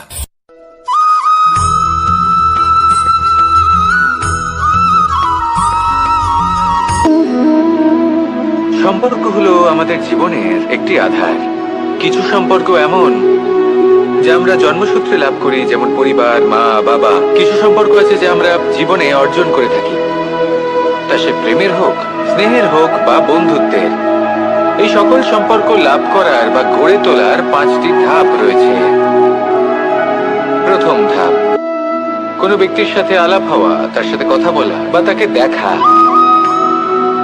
সম্পর্ক হলো আমাদের জীবনের একটি আধার। কিছু সম্পর্ক এমন যা আমরা জন্মসূত্রে লাভ করি, যেমন পরিবার, মা, বাবা। কিছু সম্পর্ক আছে যা আমরা জীবনে অর্জন করে থাকি, তা সে প্রেমের হোক, স্নেহের হোক বা বন্ধুত্বের। এই সকল সম্পর্ক লাভ করার বা গড়ে তোলার 5টি ধাপ রয়েছে। প্রথম ধাপ, কোনো ব্যক্তির সাথে আলাপ হওয়া, তার সাথে কথা বলা বা তাকে দেখা।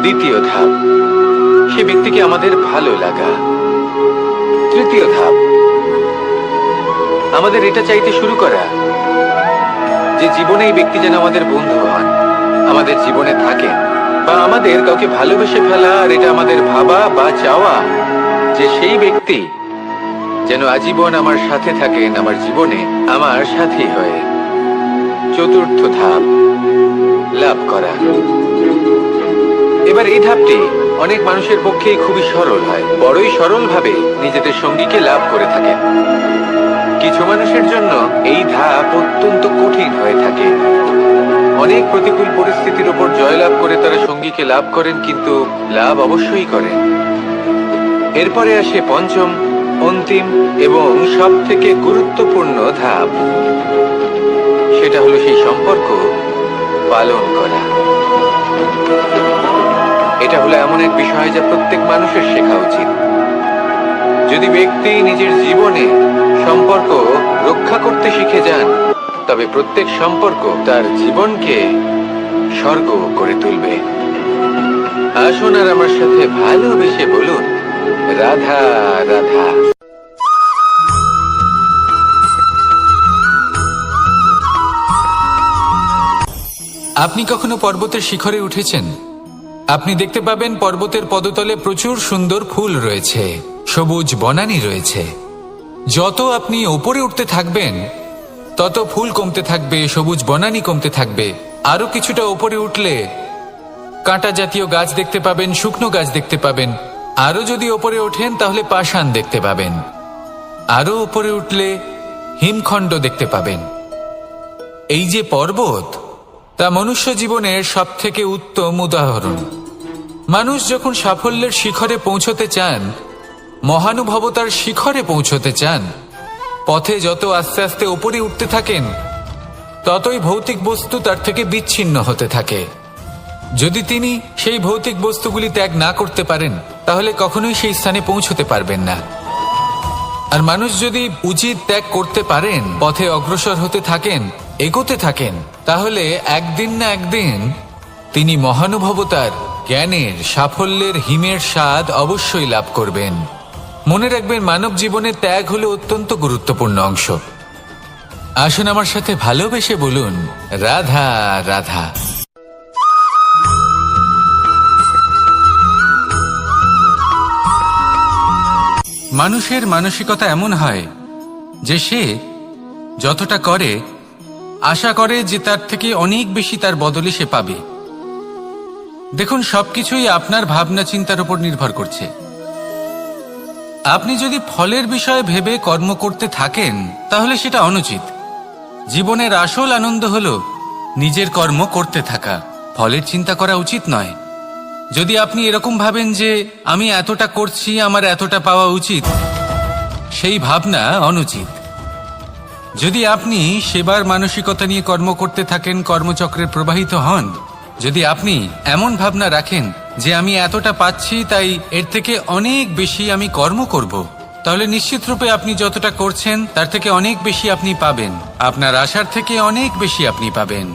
দ্বিতীয় ধাপ, সে ব্যক্তিকে আমাদের ভালো লাগা। তৃতীয় ধাপ, আমাদের এটা চাইতে শুরু করা যে জীবনে এই ব্যক্তি যেন আমাদের বন্ধু হন, আমাদের জীবনে থাকেন, বা আমাদের কাউকে ভালোবেসে ফেলা। আর এটা আমাদের ভাবা বা চাওয়া যে সেই ব্যক্তি যেন আজীবন আমার সাথে থাকেন, আমার জীবনে আমার সাথী হয়ে। চতুর্থ ধাপ, লাভ করা। এবার এই ধাপটি অনেক মানুষের পক্ষেই খুবই সরল হয়, বড়ই সরল ভাবে নিজেদের সঙ্গীকে লাভ করে থাকেন। কিছু মানুষের জন্য এই ধাপ অত্যন্ত কঠিন হয়ে থাকে। অনেক প্রতিকূল পরিস্থিতির উপর জয়লাভ করে তারা সঙ্গীকে লাভ করেন, কিন্তু লাভ অবশ্যই করেন। এরপরে আসে পঞ্চম, অন্তিম এবং সব থেকে গুরুত্বপূর্ণ ধাপ। সেটা হলো সেই সম্পর্ক পালন করা। এটা হলো এমন এক বিষয় যা প্রত্যেক মানুষের শেখা উচিত। যদি ব্যক্তি নিজের জীবনে সম্পর্ক রক্ষা করতে শিখে যান, তবে প্রত্যেক সম্পর্ক তার জীবনকে স্বর্গ করে তুলবে। আসুন আর আমার সাথে ভালোবেসে বলুন, রাধা রাধা। আপনি কখনো পর্বতের শিখরে উঠেছেন? আপনি দেখতে পাবেন পর্বতের পদতলে প্রচুর সুন্দর ফুল রয়েছে, সবুজ বনানী রয়েছে। যত আপনি উপরে উঠতে থাকবেন, তত ফুল কমতে থাকবে, সবুজ বনানী কমতে থাকবে। আরো কিছুটা উপরে উঠলে কাঁটা জাতীয় গাছ দেখতে পাবেন, শুকনো গাছ দেখতে পাবেন। আরো যদি উপরে ওঠেন তাহলে পাষাণ দেখতে পাবেন। আরো উপরে উঠলে হিমখণ্ড দেখতে পাবেন। এই যে পর্বত, তা মনুষ্য জীবনের সবথেকে উত্তম উদাহরণ। মানুষ যখন সাফল্যের শিখরে পৌঁছতে চান, মহানুভবতার শিখরে পৌঁছতে চান, পথে যত আস্তে আস্তে উপরে উঠতে থাকেন, ততই ভৌতিক বস্তু তার থেকে বিচ্ছিন্ন হতে থাকে। যদি তিনি সেই ভৌতিক বস্তুগুলি ত্যাগ না করতে পারেন, তাহলে কখনোই সেই স্থানে পৌঁছতে পারবেন না। আর মানুষ যদি উচিত ত্যাগ করতে পারেন, পথে অগ্রসর হতে থাকেন, এগোতে থাকেন, তাহলে একদিন না একদিন তিনি মহানুভবতার, জ্ঞানের, সাফল্যের হিমের স্বাদ অবশ্যই লাভ করবেন। মনে রাখবেন, মানব জীবনে ত্যাগ হলো অত্যন্ত গুরুত্বপূর্ণ অংশ। আসুন আমার সাথে ভালোবেসে বলুন, রাধা রাধা। মানুষের মানসিকতা এমন হয় যে সে যতটা করে আশা করে যে তার থেকে অনেক বেশি তার বদলে সে পাবে। দেখুন, সবকিছুই আপনার ভাবনা চিন্তার উপর নির্ভর করছে। আপনি যদি ফলের বিষয়ে ভেবে কর্ম করতে থাকেন, তাহলে সেটা অনুচিত। জীবনের আসল আনন্দ হলো নিজের কর্ম করতে থাকা, ফলের চিন্তা করা উচিত নয়। যদি আপনি এরকম ভাবেন যে আমি এতটা করছি, আমার এতটা পাওয়া উচিত, সেই ভাবনা অনুচিত। যদি আপনি সেবার মানসিকতা নিয়ে কর্ম করতে থাকেন, কর্মচক্রে প্রবাহিত হন, যদি আপনি এমন ভাবনা রাখেন যে আমি এতটা পাচ্ছি, তাই এর থেকে অনেক বেশি আমি কর্ম করব, তাহলে নিশ্চিতরূপে আপনি যতটা করছেন তার থেকে অনেক বেশি আপনি পাবেন। আপনার আশার থেকে অনেক বেশি আপনি পাবেন।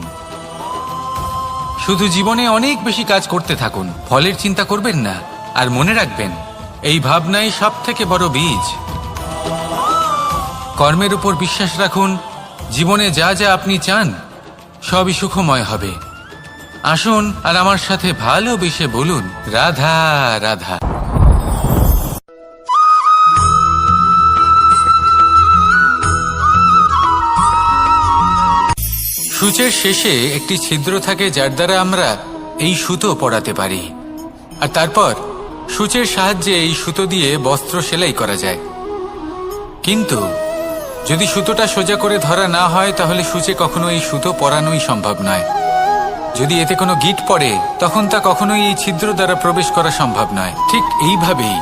শুধু জীবনে অনেক বেশি কাজ করতে থাকুন, ফলের চিন্তা করবেন না। আর মনে রাখবেন, এই ভাবনাই সব থেকে বড় বীজ। কর্মের উপর বিশ্বাস রাখুন। জীবনে যা যা আপনি চান সবই সুখময় হবে। আসুন আর আমার সাথে ভালোবেসে বলুন, রাধা রাধা। সূচের শেষে একটি ছিদ্র থাকে, যার দ্বারা আমরা এই সুতো পরাতে পারি। আর তারপর সূচের সাহায্যে এই সুতো দিয়ে বস্ত্র সেলাই করা যায়। কিন্তু যদি সুতোটা সোজা করে ধরা না হয়, তাহলে সূচে কখনো এই সুতো পরানোই সম্ভব নয়। যদি এতে কোনো গিঁট পড়ে, তখন তা কখনোই এই ছিদ্র দ্বারা প্রবেশ করা সম্ভব নয়। ঠিক এইভাবেই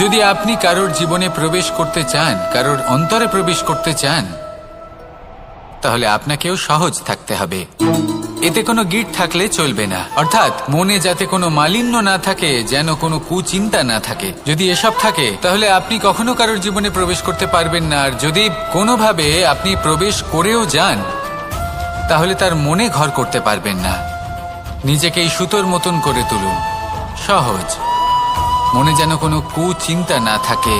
যদি আপনি কারোর জীবনে প্রবেশ করতে চান, কারোর অন্তরে প্রবেশ করতে চান, তাহলে আপনাকেও সহজ থাকতে হবে। এতে কোনো গিঁট থাকলে চলবে না। অর্থাৎ মনে যাতে কোনো মালিন্য না থাকে, যেন কোনো কুচিন্তা না থাকে। যদি এসব থাকে, তাহলে আপনি কখনো কারোর জীবনে প্রবেশ করতে পারবেন না। আর যদি কোনোভাবে আপনি প্রবেশ করেও যান, তাহলে তার মনে ঘর করতে পারবেন না। নিজেকে এই সুতোর মতন করে তুলুন, সহজ। মনে যেন কোনো কুচিন্তা না থাকে,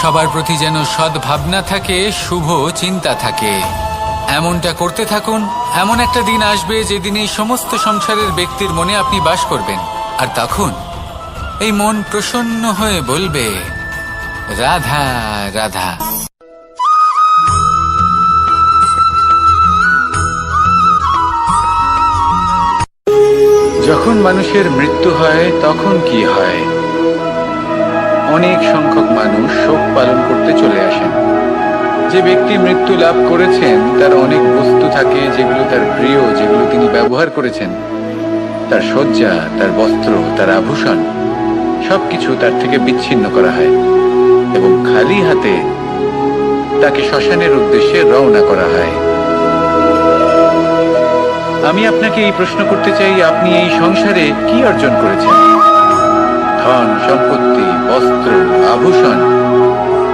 সবার প্রতি যেন সদ্ভাবনা থাকে, শুভ চিন্তা থাকে। এমনটা করতে থাকুন। এমন একটা দিন আসবে যেদিন এই সমস্ত সংসারের ব্যক্তির মনে আপনি বাস করবেন। আর তখন এই মন প্রসন্ন হয়ে বলবে, রাধা রাধা। যখন মানুষের মৃত্যু হয়, তখন কি হয়? অনেক সংখ্যক মানুষ শোক পালন করতে চলে আসেন। যে ব্যক্তি মৃত্যু লাভ করেছেন, তার অনেক বস্তু থাকে যেগুলো তার প্রিয়, যেগুলো তিনি ব্যবহার করেছেন। তার শয্যা, তার বস্ত্র, তার আভূষণ, সবকিছু তার থেকে বিচ্ছিন্ন করা হয় এবং খালি হাতে তাকে শ্মশানের উদ্দেশ্যে রওনা করা হয়। আমি আপনাকে এই প্রশ্ন করতে চাই, আপনি এই সংসারে কি অর্জন করেছেন? ধন সম্পত্তি, বস্ত্র, আভূষণ,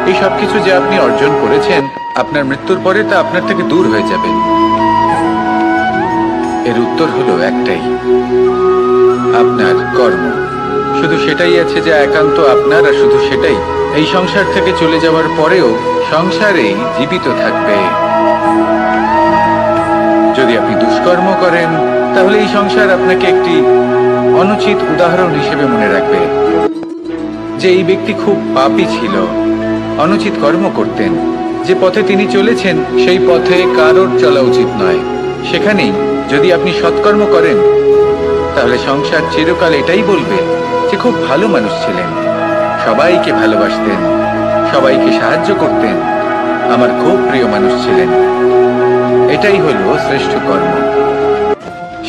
এই সবকিছু যে আপনি অর্জন করেছেন, আপনার মৃত্যুর পরে তা আপনার থেকে দূর হয়ে যাবে। এর উত্তর হলো একটাই, আপনার কর্ম। শুধু সেটাই আছে যা একান্ত আপনার, আর শুধু সেটাই এই সংসার থেকে চলে যাওয়ার পরেও সংসারেই জীবিত থাকবে। যদি আপনি দুষ্কর্ম করেন, তাহলে এই সংসার আপনাকে একটি অনুচিত উদাহরণ হিসেবে মনে রাখবে যে এই ব্যক্তি খুব পাপী ছিল, অনুচিত কর্ম করতেন। যে পথে তিনি চলেছেন, সেই পথে কারোর চলা উচিত নয়। সেখানেই যদি আপনি সৎকর্ম করেন, তাহলে সংসার চিরকাল এটাই বলবে যে খুব ভালো মানুষ ছিলেন, সবাইকে ভালোবাসতেন, সবাইকে সাহায্য করতেন, আমার খুব প্রিয় মানুষ ছিলেন। এটাই হলো শ্রেষ্ঠ কর্ম।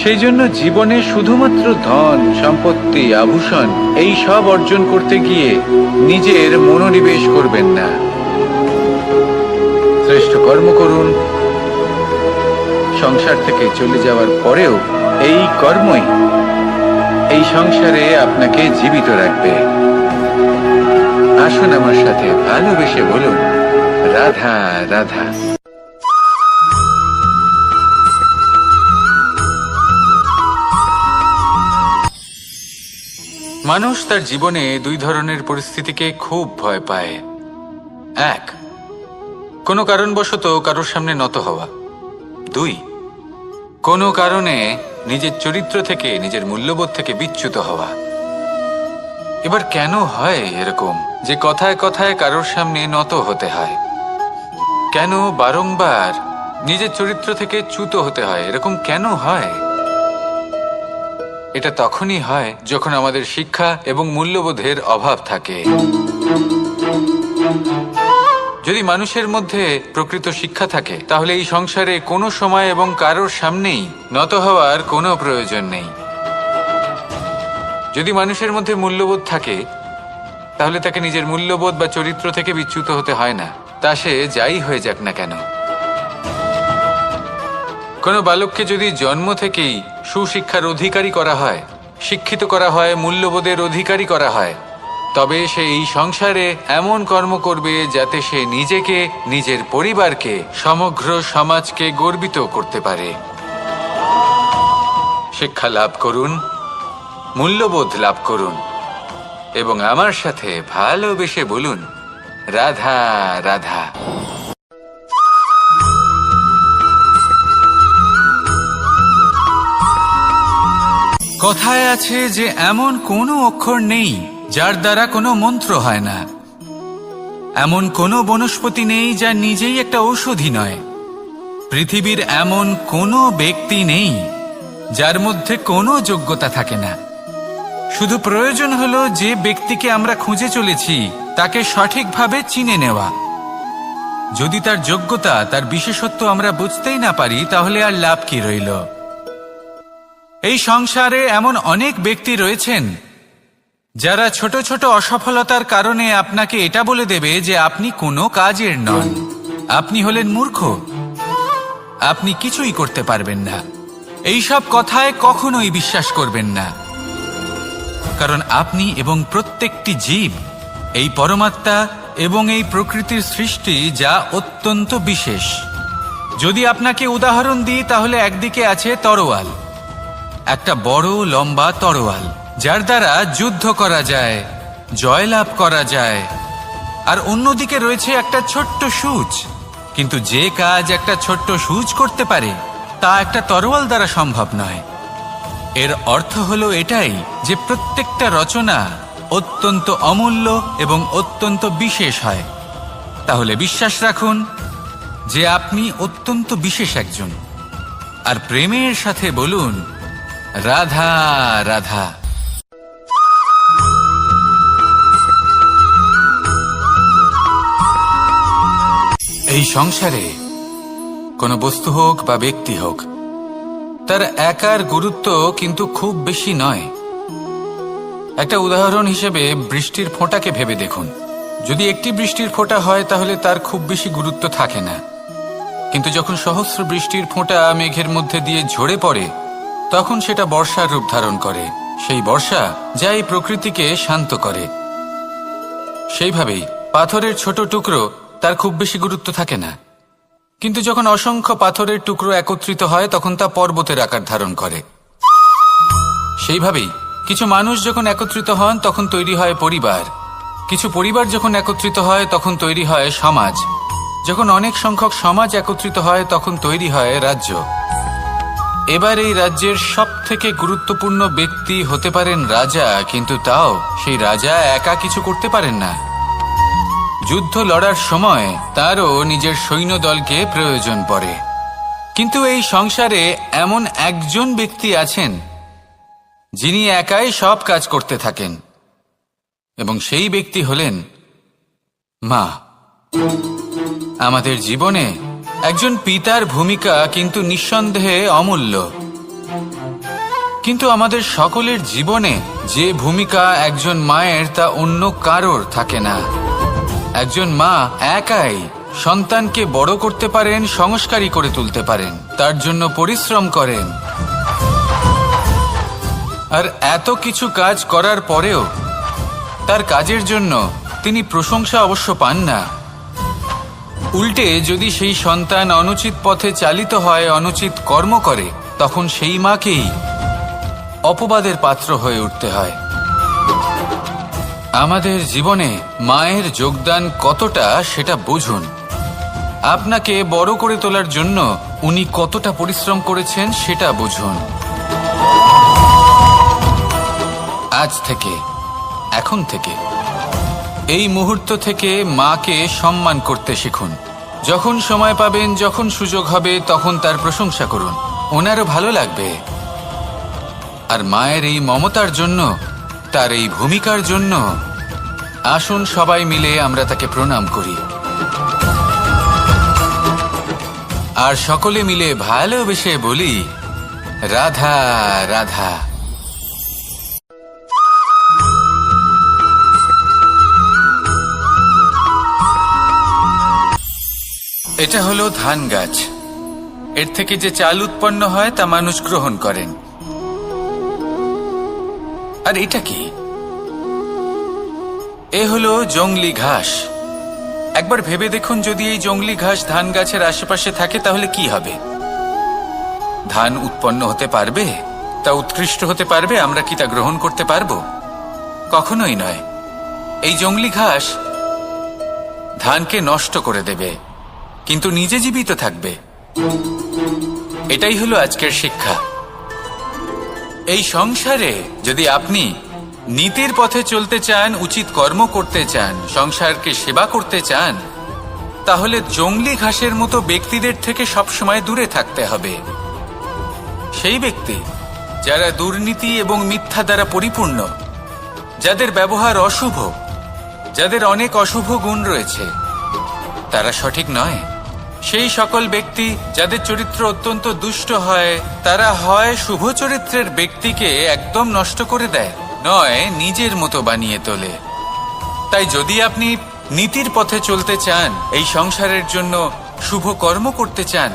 সেই জন্য জীবনে শুধুমাত্র ধন, সম্পত্তি, আভূষণ এই সব অর্জন করতে গিয়ে নিজের মনোনিবেশ করবেন না। শ্রেষ্ঠ কর্ম করুন। সংসার থেকে চলে যাওয়ার পরেও এই কর্মই এই সংসারে আপনাকে জীবিত রাখবে। আসুন আমার সাথে ভালোবেসে বলুন, রাধা রাধা। মানুষ তার জীবনে দুই ধরনের পরিস্থিতিকে খুব ভয় পায়। এক, কোনো কারণবশত কারোর সামনে নত হওয়া। দুই, কোনো কারণে নিজের চরিত্র থেকে, নিজের মূল্যবোধ থেকে বিচ্যুত হওয়া। এবার কেন হয় এরকম যে কথায় কথায় কারোর সামনে নত হতে হয়? কেন বারংবার নিজের চরিত্র থেকে চ্যুত হতে হয়? এরকম কেন হয়? এটা তখনই হয় যখন আমাদের শিক্ষা এবং মূল্যবোধের অভাব থাকে। যদি মানুষের মধ্যে প্রকৃত শিক্ষা থাকে, তাহলে এই সংসারে কোনো সময় এবং কারোর সামনেই নত হওয়ার কোনো প্রয়োজন নেই। যদি মানুষের মধ্যে মূল্যবোধ থাকে, তাহলে তাকে নিজের মূল্যবোধ বা চরিত্র থেকে বিচ্যুত হতে হয় না, তা সে যাই হয়ে যাক না কেন। কোনো বালককে যদি জন্ম থেকেই সুশিক্ষার অধিকারী করা হয়, শিক্ষিত করা হয়, মূল্যবোধের অধিকারী করা হয়, তবে সে এই সংসারে এমন কর্ম করবে যাতে সে নিজেকে, নিজের পরিবারকে, সমগ্র সমাজকে গর্বিত করতে পারে। শিক্ষা লাভ করুন, মূল্যবোধ লাভ করুন এবং আমার সাথে ভালোবেসে বলুন, রাধা রাধা। কথায় আছে যে এমন কোনো অক্ষর নেই যার দ্বারা কোনো মন্ত্র হয় না। এমন কোনো বনস্পতি নেই যা নিজেই একটা ঔষধি নয়। পৃথিবীর এমন কোনো ব্যক্তি নেই যার মধ্যে কোনো যোগ্যতা থাকে না। শুধু প্রয়োজন হলো যে ব্যক্তিকে আমরা খুঁজে চলেছি তাকে সঠিকভাবে চিনে নেওয়া। যদি তার যোগ্যতা, তার বিশেষত্ব আমরা বুঝতেই না পারি, তাহলে আর লাভ কি রইল? এই সংসারে এমন অনেক ব্যক্তি রয়েছেন যারা ছোট ছোট অসফলতার কারণে আপনাকে এটা বলে দেবে যে আপনি কোনো কাজের নন, আপনি হলেন মূর্খ, আপনি কিছুই করতে পারবেন না। এইসব কথায় কখনোই বিশ্বাস করবেন না, কারণ আপনি এবং প্রত্যেকটি জীব এই পরমাত্মা এবং এই প্রকৃতির সৃষ্টি, যা অত্যন্ত বিশেষ। যদি আপনাকে উদাহরণ দিই, তাহলে একদিকে আছে তরোয়াল, একটা বড় লম্বা তরোয়াল যার দ্বারা যুদ্ধ করা যায়, জয়লাভ করা যায়। আর অন্যদিকে রয়েছে একটা ছোট্ট সূচ, কিন্তু যে কাজ একটা ছোট্ট সূচ করতে পারে তা একটা তরোয়াল দ্বারা সম্ভব নয়। এর অর্থ হলো এটাই যে প্রত্যেকটা রচনা অত্যন্ত অমূল্য এবং অত্যন্ত বিশেষ হয়। তাহলে বিশ্বাস রাখুন যে আপনি অত্যন্ত বিশেষ একজন, আর প্রেমের সাথে বলুন, রাধা রাধা। এই সংসারে কোনো বস্তু হোক বা ব্যক্তি হোক, তার একার গুরুত্ব কিন্তু খুব বেশি নয়। একটা উদাহরণ হিসেবে বৃষ্টির ফোঁটাকে ভেবে দেখুন। যদি একটি বৃষ্টির ফোঁটা হয় তাহলে তার খুব বেশি গুরুত্ব থাকে না, কিন্তু যখন সহস্র বৃষ্টির ফোঁটা মেঘের মধ্যে দিয়ে ঝরে পড়ে, তখন সেটা বর্ষার রূপ ধারণ করে। সেই বর্ষা যা এই প্রকৃতিকে শান্ত করে। সেইভাবেই পাথরের ছোট টুকরো, তার খুব বেশি গুরুত্ব থাকে না, কিন্তু যখন অসংখ্য পাথরের টুকরো একত্রিত হয় তখন তা পর্বতের আকার ধারণ করে। সেইভাবেই কিছু মানুষ যখন একত্রিত হন তখন তৈরি হয় পরিবার, কিছু পরিবার যখন একত্রিত হয় তখন তৈরি হয় সমাজ, যখন অনেক সংখ্যক সমাজ একত্রিত হয় তখন তৈরি হয় রাজ্য। এবার এই রাজ্যের সবথেকে গুরুত্বপূর্ণ ব্যক্তি হতে পারেন রাজা, কিন্তু তাও সেই রাজা একা কিছু করতে পারেন না। যুদ্ধ লড়ার সময় তারও নিজের সৈন্যদলকে প্রয়োজন পড়ে। কিন্তু এই সংসারে এমন একজন ব্যক্তি আছেন যিনি একাই সব কাজ করতে থাকেন, এবং সেই ব্যক্তি হলেন মা, আমাদের জীবনে একজন পিতার ভূমিকা কিন্তু নিঃসন্দেহে অমূল্য, কিন্তু আমাদের সকলের জীবনে যে ভূমিকা একজন মায়ের তা অন্য কারোর থাকে না। একজন মা একাই সন্তানকে বড় করতে পারেন, সংস্কারী করে তুলতে পারেন, তার জন্য পরিশ্রম করেন। আর এত কিছু কাজ করার পরেও তার কাজের জন্য তিনি প্রশংসা অবশ্য পান না। উল্টে যদি সেই সন্তান অনুচিত পথে চালিত হয়, অনুচিত কর্ম করে, তখন সেই মাকেই অপবাদের পাত্র হয়ে উঠতে হয়। আমাদের জীবনে মায়ের যোগদান কতটা সেটা বুঝুন। আপনাকে বড় করে তোলার জন্য উনি কতটা পরিশ্রম করেছেন সেটা বুঝুন। আজ থেকে, এখন থেকে, এই মুহূর্ত থেকে মাকে সম্মান করতে শিখুন। যখন সময় পাবেন, যখন সুযোগ হবে, তখন তার প্রশংসা করুন, ওনারও ভালো লাগবে। আর মায়ের এই মমতার জন্য, তার এই ভূমিকার জন্য আসুন সবাই মিলে আমরা তাকে প্রণাম করি, আর সকলে মিলে ভালোবেসে বলি, রাধা রাধা। এটা হলো ধান গাছ। এর থেকে যে চাল উৎপন্ন হয় তা মানুষ গ্রহণ করেন। আর এটা কি? এ হলো জংলি ঘাস। একবার ভেবে দেখুন, যদি এই জংলি ঘাস ধান গাছের আশেপাশে থাকে তাহলে কি হবে? ধান উৎপন্ন হতে পারবে? তা উৎকৃষ্ট হতে পারবে? আমরা কি তা গ্রহণ করতে পারবো? কখনোই নয়। এই জংলি ঘাস ধানকে নষ্ট করে দেবে, কিন্তু নিজে জীবিত থাকবে। এটাই হলো আজকের শিক্ষা। এই সংসারে যদি আপনি নীতির পথে চলতে চান, উচিত কর্ম করতে চান, সংসারকে সেবা করতে চান, তাহলে জংলি ঘাসের মতো ব্যক্তিদের থেকে সবসময় দূরে থাকতে হবে। সেই ব্যক্তি যারা দুর্নীতি এবং মিথ্যা দ্বারা পরিপূর্ণ, যাদের ব্যবহার অশুভ, যাদের অনেক অশুভ গুণ রয়েছে, তারা সঠিক নয়। সেই সকল ব্যক্তি যাদের চরিত্র অত্যন্ত দুষ্ট হয়, তারা হয় শুভ চরিত্রের ব্যক্তিকে একদম নষ্ট করে দেয়, নয় নিজের মতো বানিয়ে তোলে। তাই যদি আপনি নীতির পথে চলতে চান, এই সংসারের জন্য শুভ কর্ম করতে চান,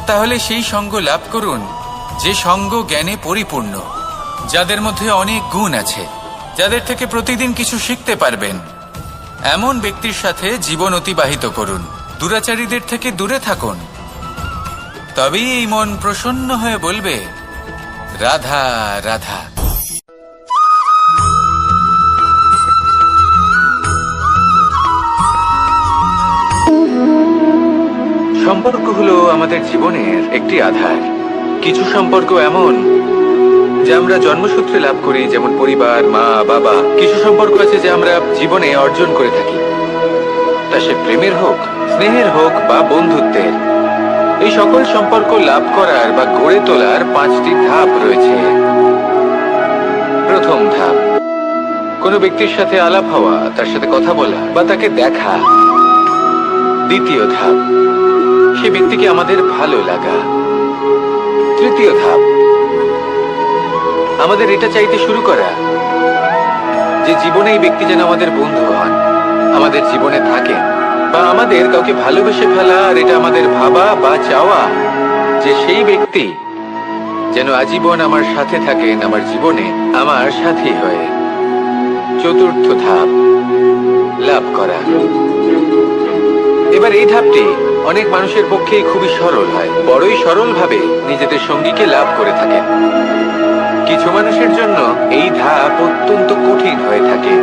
তাহলে সেই সঙ্গ লাভ করুন যে সঙ্গ জ্ঞানে পরিপূর্ণ, যাদের মধ্যে অনেক গুণ আছে, যাদের থেকে প্রতিদিন কিছু শিখতে পারবেন। এমন ব্যক্তির সাথে জীবন অতিবাহিত করুন। দুরাচারীদের থেকে দূরে থাকুন। তবেই এই মন প্রসন্ন হয়ে বলবে, রাধা রাধা। সম্পর্ক হলো আমাদের জীবনের একটি আধার। কিছু সম্পর্ক এমন যে আমরা জন্মসূত্রে লাভ করি, যেমন পরিবার, মা, বাবা। কিছু সম্পর্ক আছে যে আমরা জীবনে অর্জন করে থাকি, তা সে প্রেমের হোক, স্নেহের হোক বা বন্ধুত্বের। এই সকল সম্পর্ক লাভ করার বা গড়ে তোলার 5টি ধাপ রয়েছে। প্রথম ধাপ, কোনো ব্যক্তির সাথে আলাপ হওয়া, তার সাথে কথা বলা বা তাকে দেখা। দ্বিতীয় ধাপ, সে ব্যক্তিকে আমাদের ভালো লাগা। তৃতীয় ধাপ, আমাদের এটা চাইতে শুরু করা যে জীবনে এই ব্যক্তি যেন আমাদের বন্ধু হন, আমাদের জীবনে থাকেন, বা আমাদের কাউকে ভালোবেসে ফেলা। আর এটা আমাদের ভাবা বা চাওয়া যে সেই ব্যক্তি যেন আজীবন আমার সাথে থাকেন, আমার জীবনে আমার সাথী হয়ে। চতুর্থ ধাপ, লাভ করা। এবার এই ধাপটি অনেক মানুষের পক্ষেই খুবই সরল হয়, বড়ই সরল ভাবে নিজেদের সঙ্গীকে লাভ করে থাকেন। কিছু মানুষের জন্য এই ধাপ অত্যন্ত কঠিন হয়ে থাকে।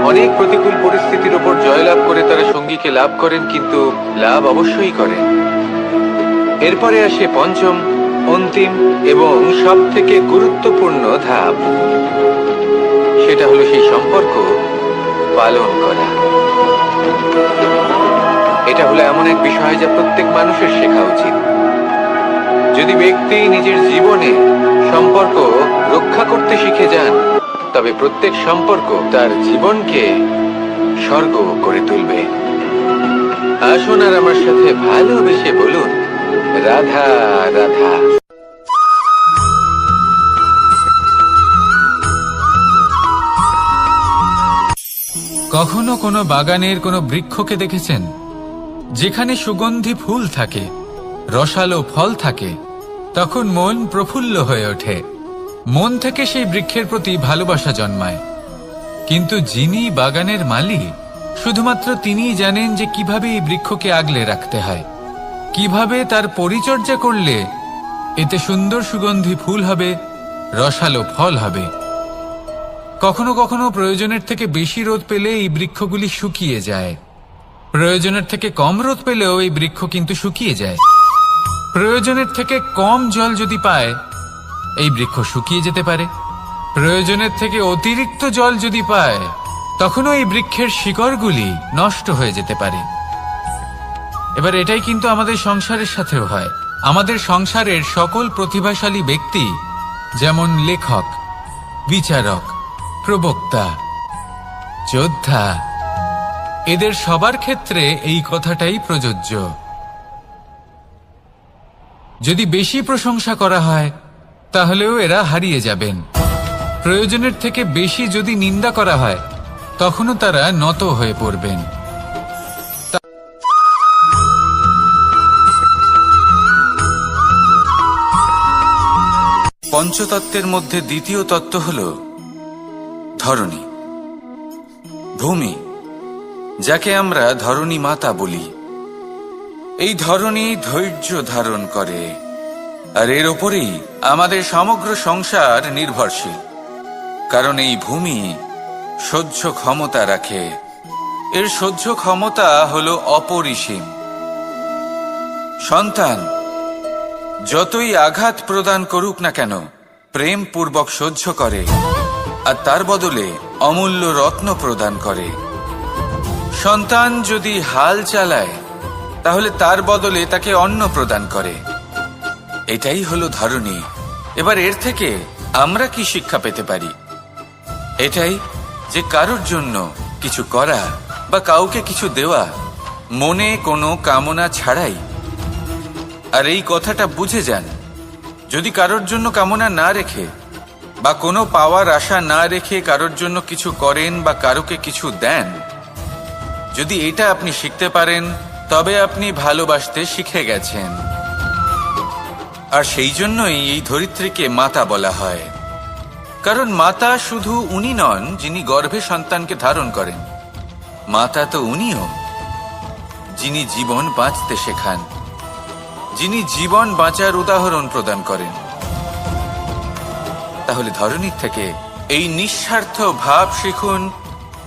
অনেক প্রতিকূল পরিস্থিতির উপর জয়লাভ করে তারা সঙ্গীকে লাভ করেন, কিন্তু লাভ অবশ্যই করেন। এরপরে আসে পঞ্চম, অন্তিম এবং সব থেকে গুরুত্বপূর্ণ ধাপ। সেটা হলো সেই সম্পর্ক পালন করা। এটা হলো এমন এক বিষয় যা প্রত্যেক মানুষের শেখা উচিত। যদি ব্যক্তি নিজের জীবনে সম্পর্ক রক্ষা করতে শিখে যান, তবে প্রত্যেক সম্পর্ক তার জীবনকে স্বর্গ করে তুলবে। আসুন আর আমার সাথে ভালোবেসে বলুন, রাধা রাধা। কখনো কোনো বাগানের কোনো বৃক্ষকে দেখেছেন যেখানে সুগন্ধি ফুল থাকে, রসালো ফল থাকে? তখন মন প্রফুল্ল হয়ে ওঠে, মন থেকে সেই বৃক্ষের প্রতি ভালোবাসা জন্মায়। কিন্তু যিনি বাগানের মালিক, শুধুমাত্র তিনিই জানেন যে কিভাবে এই বৃক্ষকে আগলে রাখতে হয়, কিভাবে তার পরিচর্যা করলে এতে সুন্দর সুগন্ধি ফুল হবে, রসালো ফল হবে। কখনো কখনো প্রয়োজনের থেকে বেশি রোদ পেলে এই বৃক্ষগুলি শুকিয়ে যায়, প্রয়োজনের থেকে কম রোদ পেলেও এই বৃক্ষ কিন্তু শুকিয়ে যায়। প্রয়োজনের থেকে কম জল যদি পায়, এই বৃক্ষ শুকিয়ে যেতে পারে। প্রয়োজনের থেকে অতিরিক্ত জল যদি পায়, তখনও এই বৃক্ষের শিকড়গুলি নষ্ট হয়ে যেতে পারে। এবার এটাই কিন্তু আমাদের সংসারের সাথেও হয়। আমাদের সংসারের সকল প্রতিভাশালী ব্যক্তি, যেমন লেখক, বিচারক, প্রবক্তা, যোদ্ধা, এদের সবার ক্ষেত্রে এই কথাটাই প্রযোজ্য। যদি বেশি প্রশংসা করা হয়, তাহলেও এরা হারিয়ে যাবেন। প্রয়োজনের থেকে বেশি যদি নিন্দা করা হয়, তখনও তারা নত হয়ে পড়বেন। পঞ্চতত্ত্বের মধ্যে দ্বিতীয় তত্ত্ব হল ধরণী, ভূমি, যাকে আমরা ধরণী মাতা বলি। এই ধরণী ধৈর্য ধারণ করে, আর এর ওপরেই আমাদের সমগ্র সংসার নির্ভরশীল। কারণ এই ভূমি সহ্য ক্ষমতা রাখে, এর সহ্য ক্ষমতা হল অপরিসীম। সন্তান যতই আঘাত প্রদান করুক না কেন, প্রেম পূর্বক সহ্য করে, আর তার বদলে অমূল্য রত্ন প্রদান করে। সন্তান যদি হাল চালায়, তাহলে তার বদলে তাকে অন্ন প্রদান করে। এটাই হলো ধরণী। এবার এর থেকে আমরা কি শিক্ষা পেতে পারি? এটাই যে কারোর জন্য কিছু করা বা কাউকে কিছু দেওয়া মনে কোনো কামনা ছাড়াই। আর এই কথাটা বুঝে যান, যদি কারোর জন্য কামনা না রেখে বা কোনো পাওয়ার আশা না রেখে কারোর জন্য কিছু করেন বা কারোকে কিছু দেন, যদি এটা আপনি শিখতে পারেন, তবে আপনি ভালোবাসতে শিখে গেছেন। আর সেই জন্যই এই ধরিত্রীকে মাতা বলা হয়। কারণ মাতা শুধু উনি নন যিনি গর্ভে সন্তানকে ধারণ করেন, মাতা তো উনিও যিনি জীবন বাঁচতে শেখান, যিনি জীবন বাঁচার উদাহরণ প্রদান করেন। তাহলে ধরণীর থেকে এই নিঃস্বার্থ ভাব শিখুন,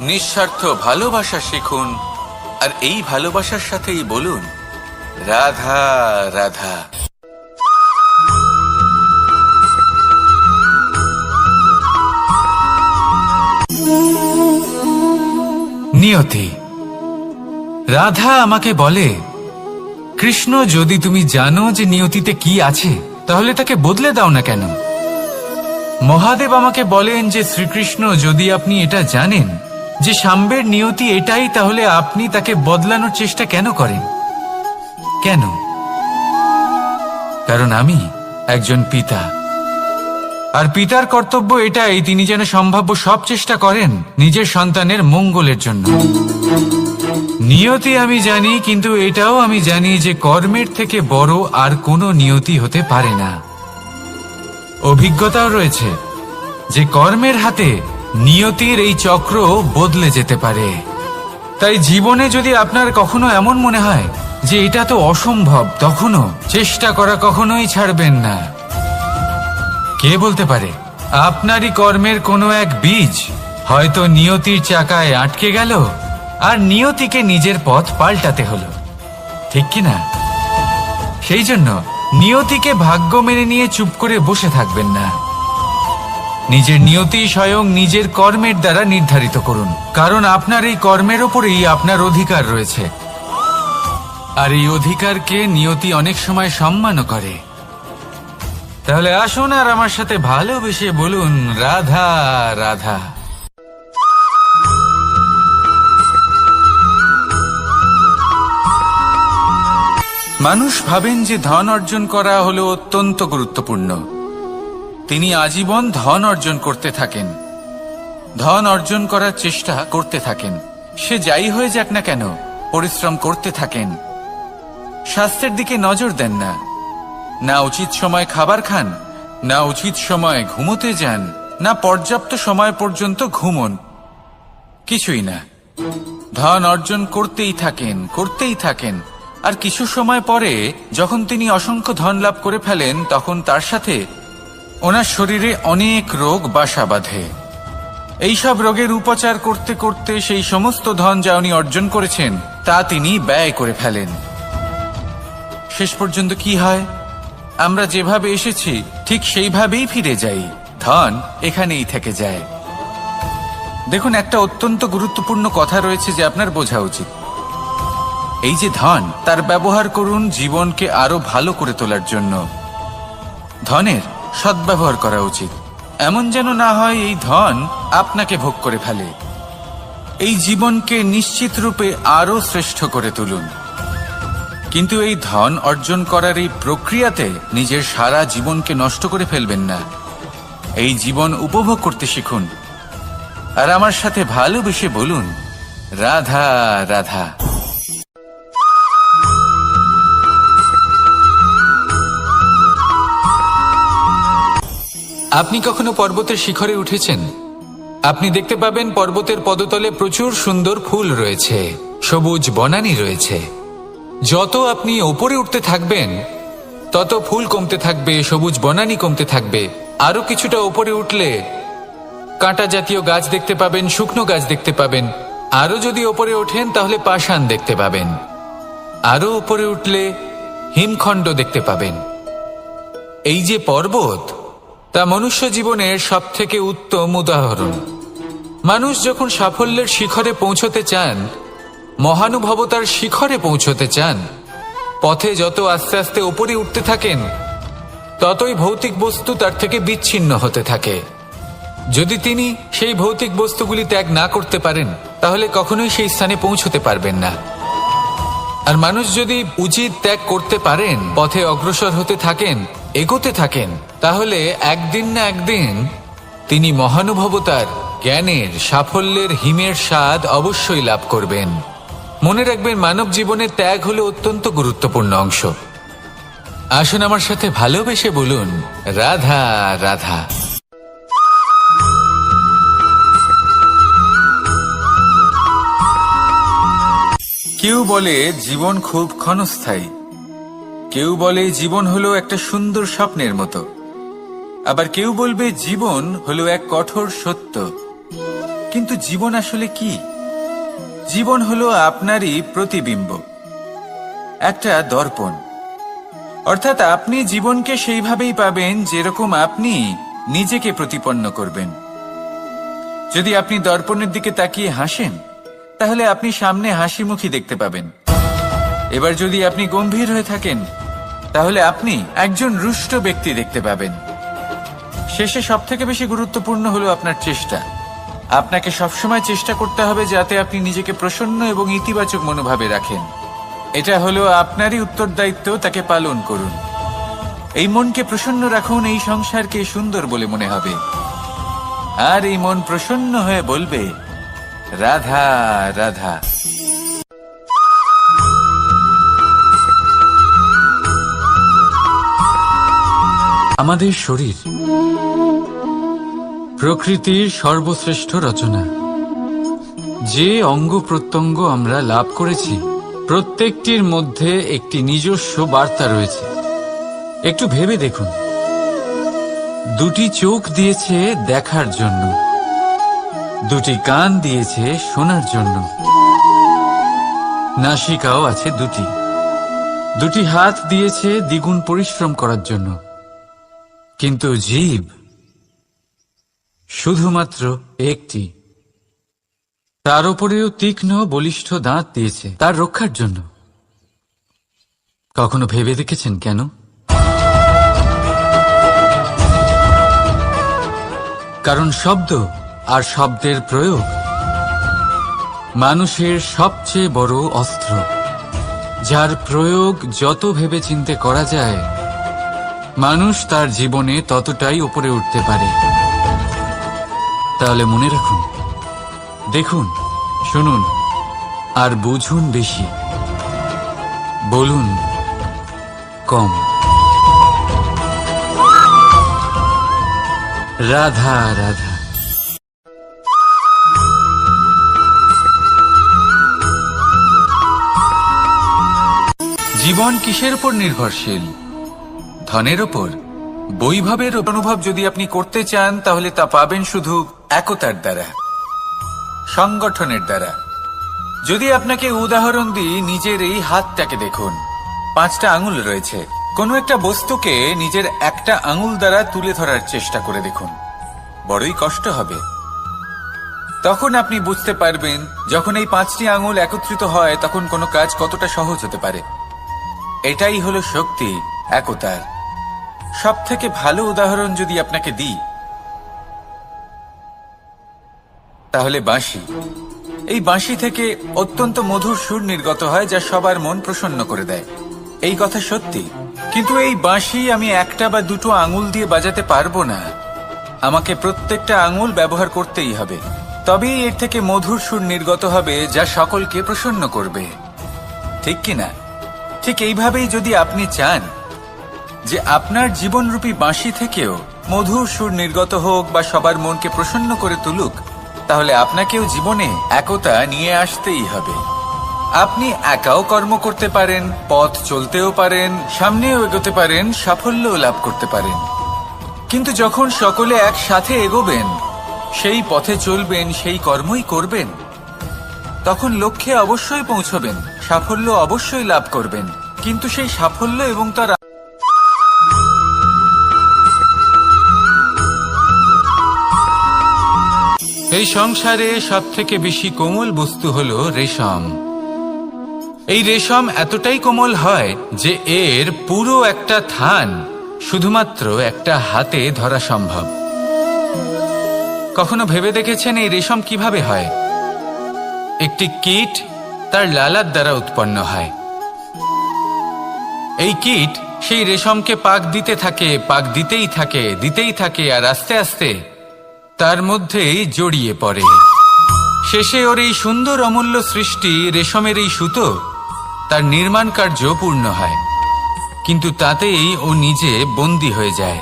নিঃস্বার্থ ভালোবাসা শিখুন, আর এই ভালোবাসার সাথেই বলুন, রাধা রাধা। নিয়তি। রাধা আমাকে বলে, কৃষ্ণ, যদি তুমি জানো যে নিয়তিতে কি আছে, তাহলে তাকে বদলে দাও না কেন? মহাদেব আমাকে বলেন যে শ্রীকৃষ্ণ, যদি আপনি এটা জানেন যে সাম্বের নিয়তি এটাই, তাহলে আপনি তাকে বদলানোর চেষ্টা কেন করেন? কেন? কারণ আমি একজন পিতা, আর পিতার কর্তব্য এটাই, তিনি যেন সম্ভাব্য সব চেষ্টা করেন নিজের সন্তানের মঙ্গলের জন্য। নিয়তি আমি জানি, কিন্তু এটাও আমি জানি যে কর্মের থেকে বড় আর কোনো নিয়তি হতে পারে না। অভিজ্ঞতাও রয়েছে যে কর্মের হাতে নিয়তির এই চক্র বদলে যেতে পারে। তাই জীবনে যদি আপনার কখনো এমন মনে হয় যে এটা তো অসম্ভব, তখনও চেষ্টা করা কখনোই ছাড়বেন না। কে বলতে পারে আপনারই কর্মের কোনো এক বীজ হয়তো নিয়তির চাকায় আটকে গেল, আর নিয়তিকে নিজের পথ পাল্টাতে হলো, ঠিক কিনা? সেই জন্য নিয়তিকে ভাগ্য মেনে নিয়ে চুপ করে বসে থাকবেন না। নিজের নিয়তি স্বয়ং নিজের কর্মের দ্বারা নির্ধারিত করুন, কারণ আপনার এই কর্মের ওপরেই আপনার অধিকার রয়েছে। আর এই অধিকারকে নিয়তি অনেক সময় সম্মানও করে। তাহলে আসুন আর আমার সাথে ভালোবেসে বলুন, রাধা রাধা। মানুষ ভাবেন যে ধন অর্জন করা হলো অত্যন্ত গুরুত্বপূর্ণ। তিনি আজীবন ধন অর্জন করতে থাকেন, ধন অর্জন করার চেষ্টা করতে থাকেন। সে যাই হয়ে যাক না কেন, পরিশ্রম করতে থাকেন। স্বাস্থ্যের দিকে নজর দেন না, না উচিত সময় খাবার খান, না উচিত সময় ঘুমোতে যান, না পর্যাপ্ত সময় পর্যন্ত ঘুমন, কিছুই না। ধন অর্জন করতেই থাকেন, করতেই থাকেন। আর কিছু সময় পরে যখন তিনি অসংখ্য ধন লাভ করে ফেলেন, তখন তার সাথে ওনার শরীরে অনেক রোগ বাসা বাঁধে। এইসব রোগের উপচার করতে করতে সেই সমস্ত ধন যা উনি অর্জন করেছেন তা তিনি ব্যয় করে ফেলেন। শেষ পর্যন্ত কি হয়? আমরা যেভাবে এসেছি ঠিক সেইভাবেই ফিরে যাই, ধন এখানেই থেকে যায়। দেখুন, একটা অত্যন্ত গুরুত্বপূর্ণ কথা রয়েছে যে আপনার বোঝা উচিত। এই যে ধন, তার ব্যবহার করুন জীবনকে আরো ভালো করে তোলার জন্য। ধনের সদ্ব্যবহার করা উচিত, এমন যেন না হয় এই ধন আপনাকে ভোগ করে ফেলে। এই জীবনকে নিশ্চিত রূপে আরো শ্রেষ্ঠ করে তুলুন। কিন্তু এই ধন অর্জন করার এই প্রক্রিয়াতে নিজের সারা জীবনকে নষ্ট করে ফেলবেন না। এই জীবন উপভোগ করতে শিখুন, আর আমার সাথে ভালোবেসে বলুন, রাধা রাধা। আপনি কখনো পর্বতের শিখরে উঠেছেন? আপনি দেখতে পাবেন পর্বতের পদতলে প্রচুর সুন্দর ফুল রয়েছে, সবুজ বনানী রয়েছে। যত আপনি ওপরে উঠতে থাকবেন তত ফুল কমতে থাকবে, সবুজ বনানী কমতে থাকবে। আরো কিছুটা ওপরে উঠলে কাঁটা জাতীয় গাছ দেখতে পাবেন, শুকনো গাছ দেখতে পাবেন। আরো যদি ওপরে ওঠেন তাহলে পাষাণ দেখতে পাবেন। আরো ওপরে উঠলে হিমখণ্ড দেখতে পাবেন। এই যে পর্বত, তা মনুষ্য জীবনের সবথেকে উত্তম উদাহরণ। মানুষ যখন সাফল্যের শিখরে পৌঁছতে চান, মহানুভবতার শিখরে পৌঁছতে চান, পথে যত আস্তে আস্তে উপরে উঠতে থাকেন ততই ভৌতিক বস্তু তার থেকে বিচ্ছিন্ন হতে থাকে। যদি তিনি সেই ভৌতিক বস্তুগুলি ত্যাগ না করতে পারেন তাহলে কখনোই সেই স্থানে পৌঁছতে পারবেন না। আর মানুষ যদি উচিত ত্যাগ করতে পারেন, পথে অগ্রসর হতে থাকেন, এগোতে থাকেন, তাহলে একদিন না একদিন তিনি মহানুভবতার, জ্ঞানের, সাফল্যের হিমের স্বাদ অবশ্যই লাভ করবেন। মনে রাখবেন, মানব জীবনে ত্যাগ হলো অত্যন্ত গুরুত্বপূর্ণ অংশ। আসুন আমার সাথে ভালোবেসে বলুন, রাধা রাধা। কেউ বলে জীবন খুব ক্ষণস্থায়ী, কেউ বলে জীবন হলো একটা সুন্দর স্বপ্নের মতো, আবার কেউ বলবে জীবন হলো এক কঠোর সত্য। কিন্তু জীবন আসলে কি? জীবন হলো আপনারই প্রতিবিম্ব, একটা দর্পণ। অর্থাৎ আপনি জীবনকে সেইভাবেই পাবেন যেরকম আপনি নিজেকে প্রতিপন্ন করবেন। যদি আপনি দর্পণের দিকে তাকিয়ে হাসেন, তাহলে আপনি সামনে হাসি মুখী দেখতে পাবেন। এবার যদি আপনি গম্ভীর হয়ে থাকেন, তাহলে আপনি একজন রুষ্ট ব্যক্তি দেখতে পাবেন। শেষে সবথেকে বেশি গুরুত্বপূর্ণ হলো আপনার চেষ্টা। আপনাকে সবসময় চেষ্টা করতে হবে যাতে আপনি নিজেকে প্রসন্ন এবং ইতিবাচক মনোভাবে রাখেন। এটা হলো আপনারই উত্তরদায়িত্ব, তাকে পালন করুন। এই মনকে প্রসন্ন রাখুন, এই সংসারকে সুন্দর বলে মনে হবে। আর এই মন প্রসন্ন হয়ে বলবে, রাধা রাধা। আমাদের শরীর প্রকৃতির সর্বশ্রেষ্ঠ রচনা। যে অঙ্গ প্রত্যঙ্গ আমরা লাভ করেছি, প্রত্যেকটির মধ্যে একটি নিজস্ব বার্তা রয়েছে। একটু ভেবে দেখুন, দুটি চোখ দিয়েছে দেখার জন্য, দুটি কান দিয়েছে শোনার জন্য, নাসিকাও আছে দুটি, দুটি হাত দিয়েছে দ্বিগুণ পরিশ্রম করার জন্য। কিন্তু জীব শুধুমাত্র একটি, তার উপরেও তীক্ষ্ণ বলিষ্ঠ দাঁত দিয়েছে তার রক্ষার জন্য। কখনো ভেবে দেখেছেন কেন? কারণ শব্দ আর শব্দের প্রয়োগ মানুষের সবচেয়ে বড় অস্ত্র। যার প্রয়োগ যত ভেবেচিন্তে করা যায়, মানুষ তার জীবনে ততটাই উপরে উঠতে পারে। তাহলে মনে রাখুন, দেখুন, শুনুন আর বুঝুন বেশি, বলুন কম। রাধা রাধা। জীবন কিসের উপর নির্ভরশীল? ধনের ওপর? বৈভবের অনুভব যদি আপনি করতে চান তাহলে তা পাবেন শুধু একতার দ্বারা, সংগঠনের দ্বারা। যদি আপনাকে উদাহরণ দিই, নিজের এই হাতটাকে দেখুন, 5টা আঙুল রয়েছে। কোনো একটা বস্তুকে নিজের একটা আঙুল দ্বারা তুলে ধরার চেষ্টা করে দেখুন, বড়ই কষ্ট হবে। তখন আপনি বুঝতে পারবেন যখন এই 5টি আঙুল একত্রিত হয় তখন কোনো কাজ কতটা সহজ হতে পারে। এটাই হলো শক্তি একতার। সব থেকে ভালো উদাহরণ যদি আপনাকে দিই তাহলে বাঁশি। এই বাঁশি থেকে অত্যন্ত মধুর সুর নির্গত হয় যা সবার মন প্রসন্ন করে দেয়। এই কথা সত্যি, কিন্তু এই বাঁশি আমি একটা বা দুটো আঙুল দিয়ে বাজাতে পারবো না। আমাকে প্রত্যেকটা আঙুল ব্যবহার করতেই হবে, তবেই এর থেকে মধুর সুর নির্গত হবে যা সকলকে প্রসন্ন করবে, ঠিক কিনা? ঠিক এইভাবেই যদি আপনি চান যে আপনার জীবনরূপী বাঁশি থেকেও মধুর সুর নির্গত হোক বা সবার মনকে প্রসন্ন করে তুলুক, তাহলে আপনাকেও জীবনে একতা নিয়ে আসতেই হবে। আপনি একাও কর্ম করতে পারেন, পথ চলতেও পারেন, সামনেও এগোতে পারেন, সাফল্যও লাভ করতে পারেন। কিন্তু যখন সকলে একসাথে এগোবেন, সেই পথে চলবেন, সেই কর্মই করবেন, তখন লক্ষ্যে অবশ্যই পৌঁছবেন, সাফল্য অবশ্যই লাভ করবেন। কিন্তু সেই সাফল্য এবং তার এই সংসারে সব থেকে বেশি কোমল বস্তু হলো রেশম। এই রেশম এতটাই কোমল হয় যে এর পুরো একটা থান শুধুমাত্র একটা হাতে ধরা সম্ভব। কখনো ভেবে দেখেছেন এই রেশম কিভাবে হয়? একটি কীট তার লালার দ্বারা উৎপন্ন হয়। এই কীট সেই রেশমকে পাক দিতে থাকে, পাক দিতেই থাকে, আর আস্তে আস্তে তার মধ্যেই জড়িয়ে পড়ে। শেষে ওর এই সুন্দর অমূল্য সৃষ্টি রেশমের এই সুতো তার নির্মাণ কার্য পূর্ণ হয়, কিন্তু তাতেই ও নিজে বন্দী হয়ে যায়।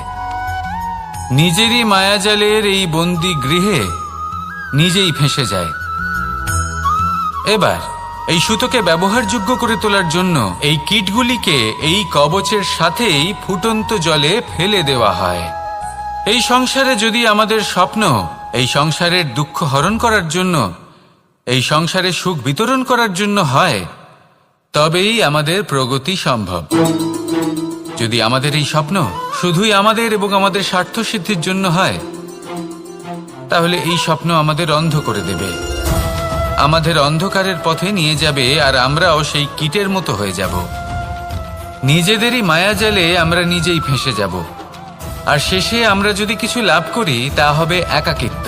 নিজেরই মায়াজালের এই বন্দী গৃহে নিজেই ফেঁসে যায়। এবার এই সুতোকে ব্যবহারযোগ্য করে তোলার জন্য এই কীটগুলিকে এই কবচের সাথেই ফুটন্ত জলে ফেলে দেওয়া হয়। এই সংসারে যদি আমাদের স্বপ্ন এই সংসারের দুঃখ হরণ করার জন্য, এই সংসারে সুখ বিতরণ করার জন্য হয়, তবেই আমাদের প্রগতি সম্ভব। যদি আমাদের এই স্বপ্ন শুধুই আমাদের এবং আমাদের স্বার্থ সিদ্ধির জন্য হয়, তাহলে এই স্বপ্ন আমাদের অন্ধ করে দেবে, আমাদের অন্ধকারের পথে নিয়ে যাবে, আর আমরাও সেই কীটের মতো হয়ে যাব। নিজেদেরই মায়াজালে আমরা নিজেই ফেঁসে যাব, আর শেষে আমরা যদি কিছু লাভ করি তা হবে একাকিত্ব,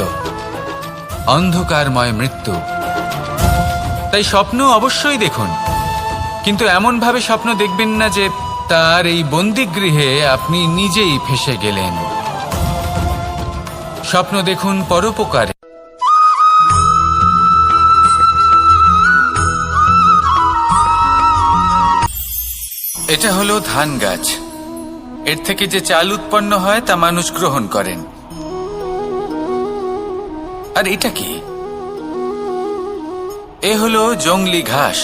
অন্ধকারময় মৃত্যু। তাই স্বপ্ন অবশ্যই দেখুন, কিন্তু এমনভাবে স্বপ্ন দেখবেন না যে তার এই বন্দিগৃহে আপনি নিজেই ফেঁসে গেলেন। স্বপ্ন দেখুন পরোপকারে। এটা হলো ধান গাছ। এর থেকে যে চাল উৎপন্ন হয় তা মানুষ গ্রহণ করেন। আর এটা কি? এ হলো জংলি ঘাস।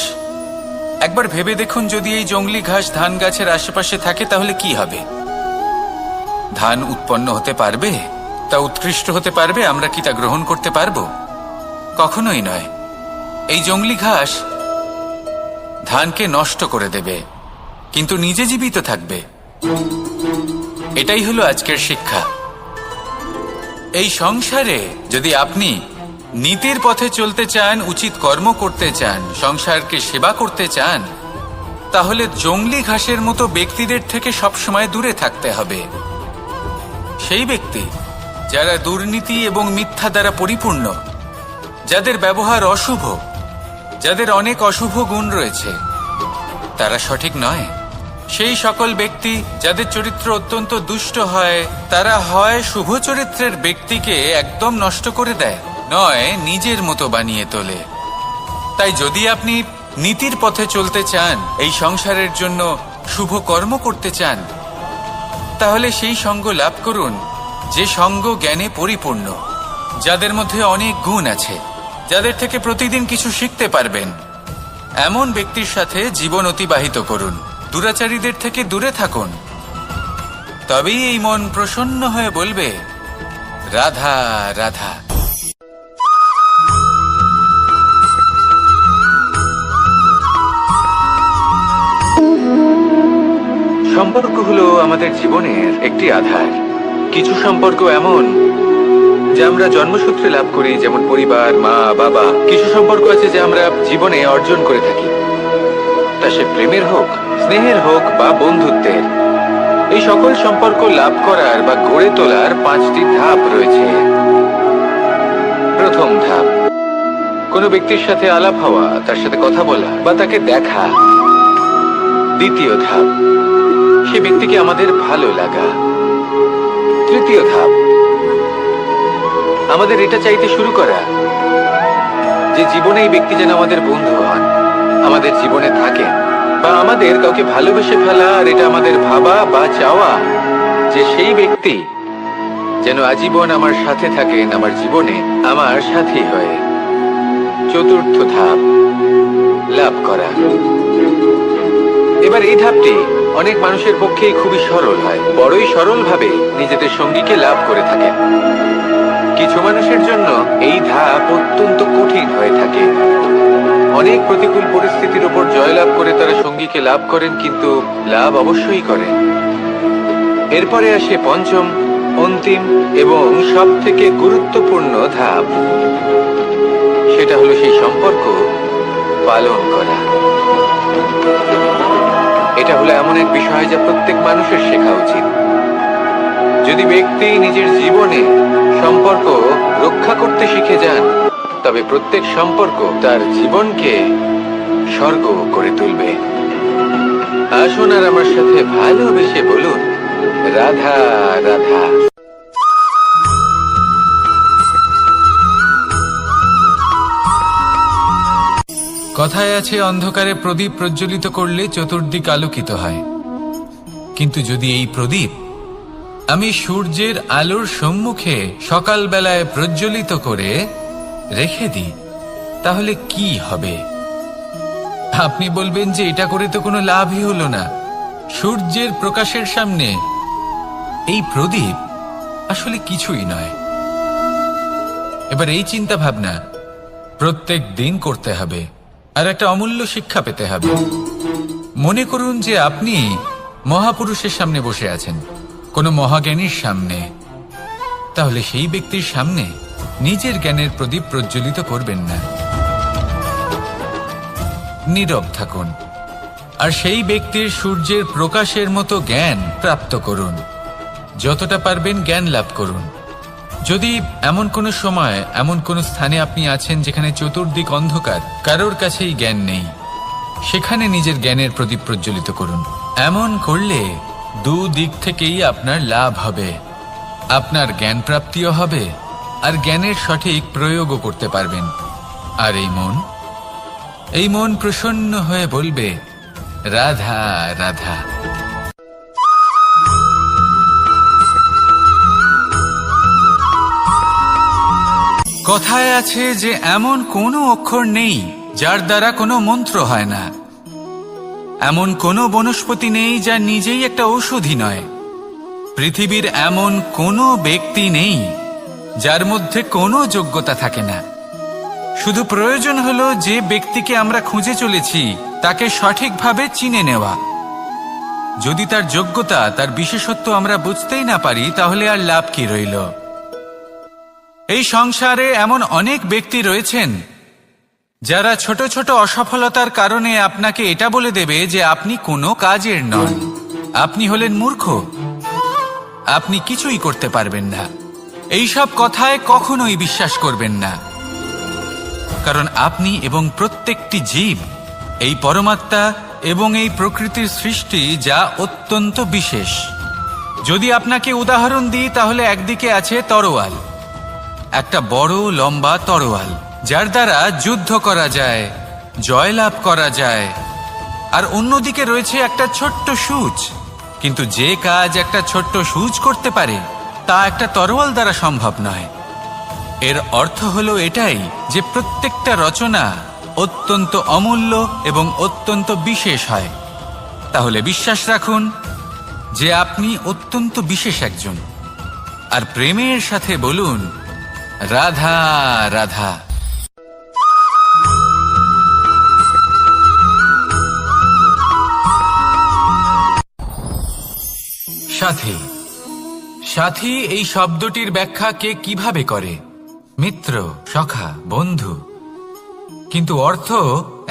একবার ভেবে দেখুন, যদি এই জংলি ঘাস ধান গাছের আশেপাশে থাকে তাহলে কি হবে? ধান উৎপন্ন হতে পারবে? তা উৎকৃষ্ট হতে পারবে? আমরা কি তা গ্রহণ করতে পারবো? কখনোই নয়। এই জংলি ঘাস ধানকে নষ্ট করে দেবে, কিন্তু নিজে জীবিত থাকবে। এটাই হলো আজকের শিক্ষা। এই সংসারে যদি আপনি নীতির পথে চলতে চান, উচিত কর্ম করতে চান, সংসারকে সেবা করতে চান, তাহলে জংলি ঘাসের মতো ব্যক্তিদের থেকে সবসময় দূরে থাকতে হবে। সেই ব্যক্তি যারা দুর্নীতি এবং মিথ্যা দ্বারা পরিপূর্ণ, যাদের ব্যবহার অশুভ, যাদের অনেক অশুভ গুণ রয়েছে, তারা সঠিক নয়। সেই সকল ব্যক্তি যাদের চরিত্র অত্যন্ত দুষ্ট হয়, তারা হয় শুভ চরিত্রের ব্যক্তিকে একদম নষ্ট করে দেয়, নয় নিজের মতো বানিয়ে তোলে। তাই যদি আপনি নীতির পথে চলতে চান, এই সংসারের জন্য শুভ কর্ম করতে চান, তাহলে সেই সঙ্গ লাভ করুন যে সঙ্গ জ্ঞানে পরিপূর্ণ, যাদের মধ্যে অনেক গুণ আছে, যাদের থেকে প্রতিদিন কিছু শিখতে পারবেন। এমন ব্যক্তির সাথে জীবন অতিবাহিত করুন, দুরাচারীদের থেকে দূরে থাকুন। তবেই এই মন প্রসন্ন হয়ে বলবে, রাধা রাধা। সম্পর্ক হলো আমাদের জীবনের একটি আধার। কিছু সম্পর্ক এমন যা আমরা জন্মসূত্রে লাভ করি, যেমন পরিবার, মা, বাবা। কিছু সম্পর্ক আছে যা আমরা জীবনে অর্জন করে থাকি, তা সে প্রেমের হোক, স্নেহের হোক বা বন্ধুত্বের। এই সকল সম্পর্ক লাভ করার বা গড়ে তোলার 5টি ধাপ রয়েছে। প্রথম ধাপ, কোনো ব্যক্তির সাথে আলাপ হওয়া, তার সাথে কথা বলা বা তাকে দেখা। দ্বিতীয় ধাপ, সে ব্যক্তিকে আমাদের ভালো লাগা। তৃতীয় ধাপ, আমাদের এটা চাইতে শুরু করা যে জীবনে এই ব্যক্তি যেন আমাদের বন্ধু হন, আমাদের জীবনে থাকেন, বা আমাদের কাউকে ভালোবেসে ফেলা আর এটা আমাদের ভাবা বা চাওয়া যে সেই ব্যক্তি যেন আজীবন আমার সাথে থাকেন, আমার জীবনে আমার সাথী হয়ে। চতুর্থ ধাপ, লাভ করা। এবার এই ধাপটি অনেক মানুষের পক্ষেই খুবই সরল হয়, বড়ই সরলভাবে নিজেদের সঙ্গীকে লাভ করে থাকেন। কিছু মানুষের জন্য এই ধাপ অত্যন্ত কঠিন হয়ে থাকে। অনেক প্রতিকূল পরিস্থিতির উপর জয়লাভ করে তারা সঙ্গীকে লাভ করেন, কিন্তু লাভ অবশ্যই করেন। এরপরে আসে পঞ্চম, অন্তিম এবং সব থেকে গুরুত্বপূর্ণ ধাপ। সেটা হলো সেই সম্পর্ক পালন করা। এটা হলো এমন এক বিষয় যা প্রত্যেক মানুষের শেখা উচিত। যদি ব্যক্তি নিজের জীবনে সম্পর্ক রক্ষা করতে শিখে যান, তবে প্রত্যেক সম্পর্ক তার জীবনকে স্বর্গ করে তুলবে। আসুন আর আমার সাথে ভালোবেসে বলুন, রাধা রাধা। কথায় আছে, অন্ধকারে প্রদীপ প্রজ্বলিত করলে চতুর্দিক আলোকিত হয়। কিন্তু যদি এই প্রদীপ আমি সূর্যের আলোর সম্মুখে সকালবেলায় প্রজ্বলিত করে রেখে দিই, তাহলে কি হবে? আপনি বলবেন যে এটা করে তো কোনো লাভই হলো না। সূর্যের প্রকাশের সামনে এই প্রদীপ আসলে কিছুই নয়। এবার এই চিন্তা ভাবনা প্রত্যেক দিন করতে হবে, আর একটা অমূল্য শিক্ষা পেতে হবে। মনে করুন যে আপনি মহাপুরুষের সামনে বসে আছেন, কোনো মহাজ্ঞানীর সামনে। তাহলে সেই ব্যক্তির সামনে নিজের জ্ঞানের প্রদীপ প্রজ্বলিত করবেন না, নীরব থাকুন, আর সেই ব্যক্তির সূর্যের প্রকাশের মতো জ্ঞান প্রাপ্ত করুন। যতটা পারবেন জ্ঞান লাভ করুন। যদি এমন কোনো সময়, এমন কোনো স্থানে আপনি আছেন যেখানে চতুর্দিক অন্ধকার, কারোর কাছেই জ্ঞান নেই, সেখানে নিজের জ্ঞানের প্রদীপ প্রজ্বলিত করুন। এমন করলে দুদিক থেকেই আপনার লাভ হবে। আপনার জ্ঞান প্রাপ্তিও হবে, আর জ্ঞানের সঠিক প্রয়োগও করতে পারবেন। আর এই মন প্রসন্ন হয়ে বলবে, রাধা রাধা। কথায় আছে যে এমন কোনো অক্ষর নেই যার দ্বারা কোনো মন্ত্র হয় না। এমন কোনো বনস্পতি নেই যা নিজেই একটা ঔষধি নয়। পৃথিবীর এমন কোনো ব্যক্তি নেই যার মধ্যে কোনো যোগ্যতা থাকে না। শুধু প্রয়োজন হলো যে ব্যক্তিকে আমরা খুঁজে চলেছি তাকে সঠিকভাবে চিনে নেওয়া। যদি তার যোগ্যতা, তার বিশেষত্ব আমরা বুঝতেই না পারি, তাহলে আর লাভ কি রইল? এই সংসারে এমন অনেক ব্যক্তি রয়েছেন যারা ছোট ছোট অসফলতার কারণে আপনাকে এটা বলে দেবে যে আপনি কোনো কাজের নন, আপনি হলেন মূর্খ, আপনি কিছুই করতে পারবেন না। এইসব কথায় কখনোই বিশ্বাস করবেন না, কারণ আপনি এবং প্রত্যেকটি জীব এই পরমাত্মা এবং এই প্রকৃতির সৃষ্টি যা অত্যন্ত বিশেষ। যদি আপনাকে উদাহরণ দিই তাহলে একদিকে আছে তরোয়াল, একটা বড় লম্বা তরোয়াল যার দ্বারা যুদ্ধ করা যায়, জয়লাভ করা যায়। আর অন্যদিকে রয়েছে একটা ছোট্ট সূচ, কিন্তু যে কাজ একটা ছোট্ট সূচ করতে পারে তা একটা তরোয়াল দ্বারা সম্ভব নয়। এর অর্থ হলো এটাই যে প্রত্যেকটা রচনা অত্যন্ত অমূল্য এবং অত্যন্ত বিশেষ হয়। তাহলে বিশ্বাস রাখুন যে আপনি অত্যন্ত বিশেষ একজন, আর প্রেমের সাথে বলুন রাধা রাধা। সাথী, সাথী এই শব্দটির ব্যাখ্যা কে কিভাবে করে? মিত্র, সখা, বন্ধু। কিন্তু অর্থ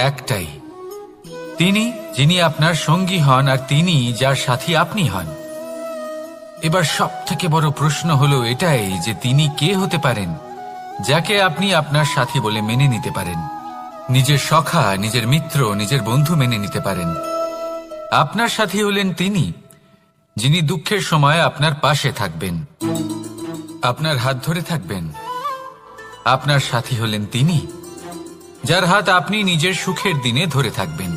একটাই, তিনি যিনি আপনার সঙ্গী হন আর তিনি যার সাথী আপনি হন। এবার সব থেকে বড় প্রশ্ন হলো এটাই যে তিনি কে হতে পারেন যাকে আপনি আপনার সাথী বলে মেনে নিতে পারেন, নিজের সখা, নিজের মিত্র, নিজের বন্ধু মেনে নিতে পারেন। আপনার সাথী হলেন তিনি যিনি দুঃখের সময় আপনার পাশে থাকবেন, আপনার হাত ধরে থাকবেন। আপনার সাথী হলেন তিনি যার হাত আপনি নিজের সুখের দিনে ধরে থাকবেন।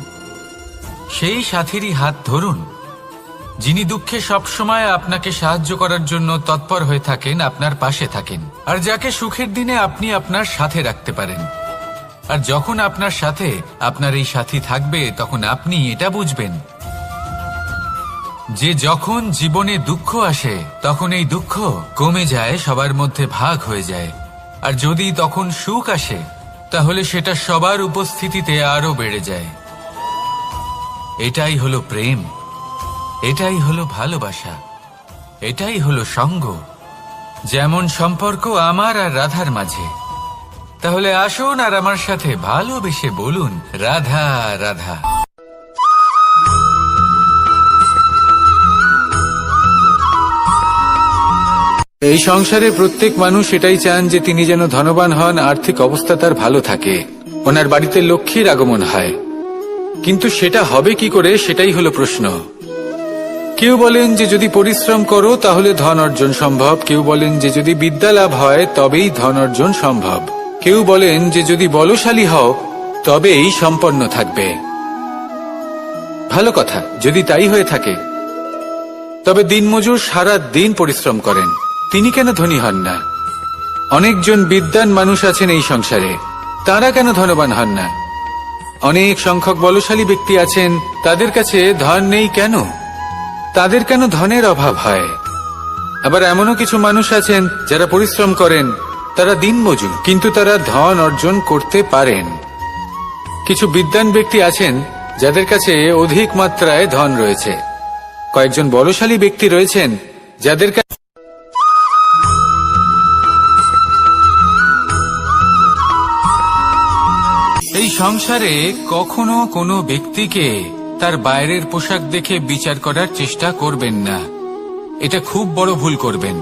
সেই সাথীরই হাত ধরুন যিনি দুঃখে সবসময় আপনাকে সাহায্য করার জন্য তৎপর হয়ে থাকেন, আপনার পাশে থাকেন, আর যাকে সুখের দিনে আপনি আপনার সাথে রাখতে পারেন। আর যখন আপনার সাথে আপনার এই সাথী থাকবে তখন আপনি এটা বুঝবেন যে যখন জীবনে দুঃখ আসে তখন এই দুঃখ কমে যায়, সবার মধ্যে ভাগ হয়ে যায়। আর যদি তখন সুখ আসে তাহলে সেটা সবার উপস্থিতিতে আরো বেড়ে যায়। এটাই হলো প্রেম, এটাই হলো ভালোবাসা, এটাই হলো সঙ্গ, যেমন সম্পর্ক আমার আর রাধার মাঝে। তাহলে আসুন আর আমার সাথে ভালোবেসে বলুন রাধা রাধা। এই সংসারে প্রত্যেক মানুষ এটাই চান যে তিনি যেন ধনবান হন, আর্থিক অবস্থা তার ভালো থাকে, ওনার বাড়িতে লক্ষ্মীর আগমন হয়। কিন্তু সেটা হবে কি করে, সেটাই হলো প্রশ্ন। কেউ বলেন যে যদি পরিশ্রম করো তাহলে ধন অর্জন সম্ভব, কেউ বলেন যে যদি বিদ্যা লাভ হয় তবেই ধন অর্জন সম্ভব, কেউ বলেন যে যদি বলশালী হও তবেই সম্পন্ন থাকবে। ভালো কথা, যদি তাই হয়ে থাকে তবে দিনমজুর সারা দিন পরিশ্রম করেন, তিনি কেন ধনী হন না? অনেকজন বিদ্বান মানুষ আছেন এই সংসারে, তারা কেন ধনবান হন না? অনেক সংখ্যক বলশালী ব্যক্তি আছেন, তাদের কাছে ধন নেই কেন? তাদের কেন ধনের অভাব হয়? আবার এমনও কিছু মানুষ আছেন যারা পরিশ্রম করেন, তারা দিনমজুর, কিন্তু তারা ধন অর্জন করতে পারেন। কিছু বিদ্বান ব্যক্তি আছেন যাদের কাছে অধিক মাত্রায় ধন রয়েছে, কয়েকজন বলশালী ব্যক্তি রয়েছেন যাদের কাছে এই সংসারে কখনো কোনো ব্যক্তিকে তার বাইরের পোশাক দেখে বিচার করার চেষ্টা করবেন না, এটা খুব বড় ভুল করবেন।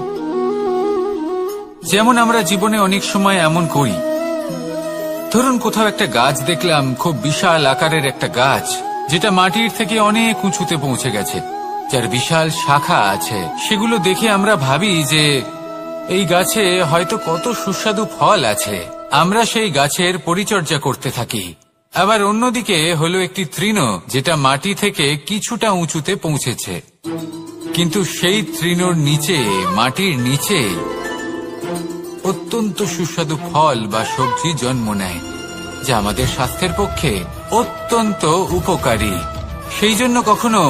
যেমন আমরা জীবনে অনেক সময় এমন করি, ধরুন কোথাও একটা গাছ দেখলাম, খুব বিশাল আকারের একটা গাছ যেটা মাটির থেকে অনেক উঁচুতে পৌঁছে গেছে, যার বিশাল শাখা আছে। সেগুলো দেখে আমরা ভাবি যে এই গাছে হয়তো কত সুস্বাদু ফল আছে, আমরা সেই গাছের পরিচর্যা করতে থাকি। আবার অন্যদিকে হলো একটি তৃণ যেটা মাটি থেকে কিছুটা উঁচুতে পৌঁছেছে, কিন্তু সেই তৃণর নিচে, মাটির নিচে অত্যন্ত সুস্বাদু ফল বা সবজি জন্ম নেয়, যা আমাদের স্বাস্থ্যের পক্ষে অত্যন্ত উপকারী। সেই জন্য কখনো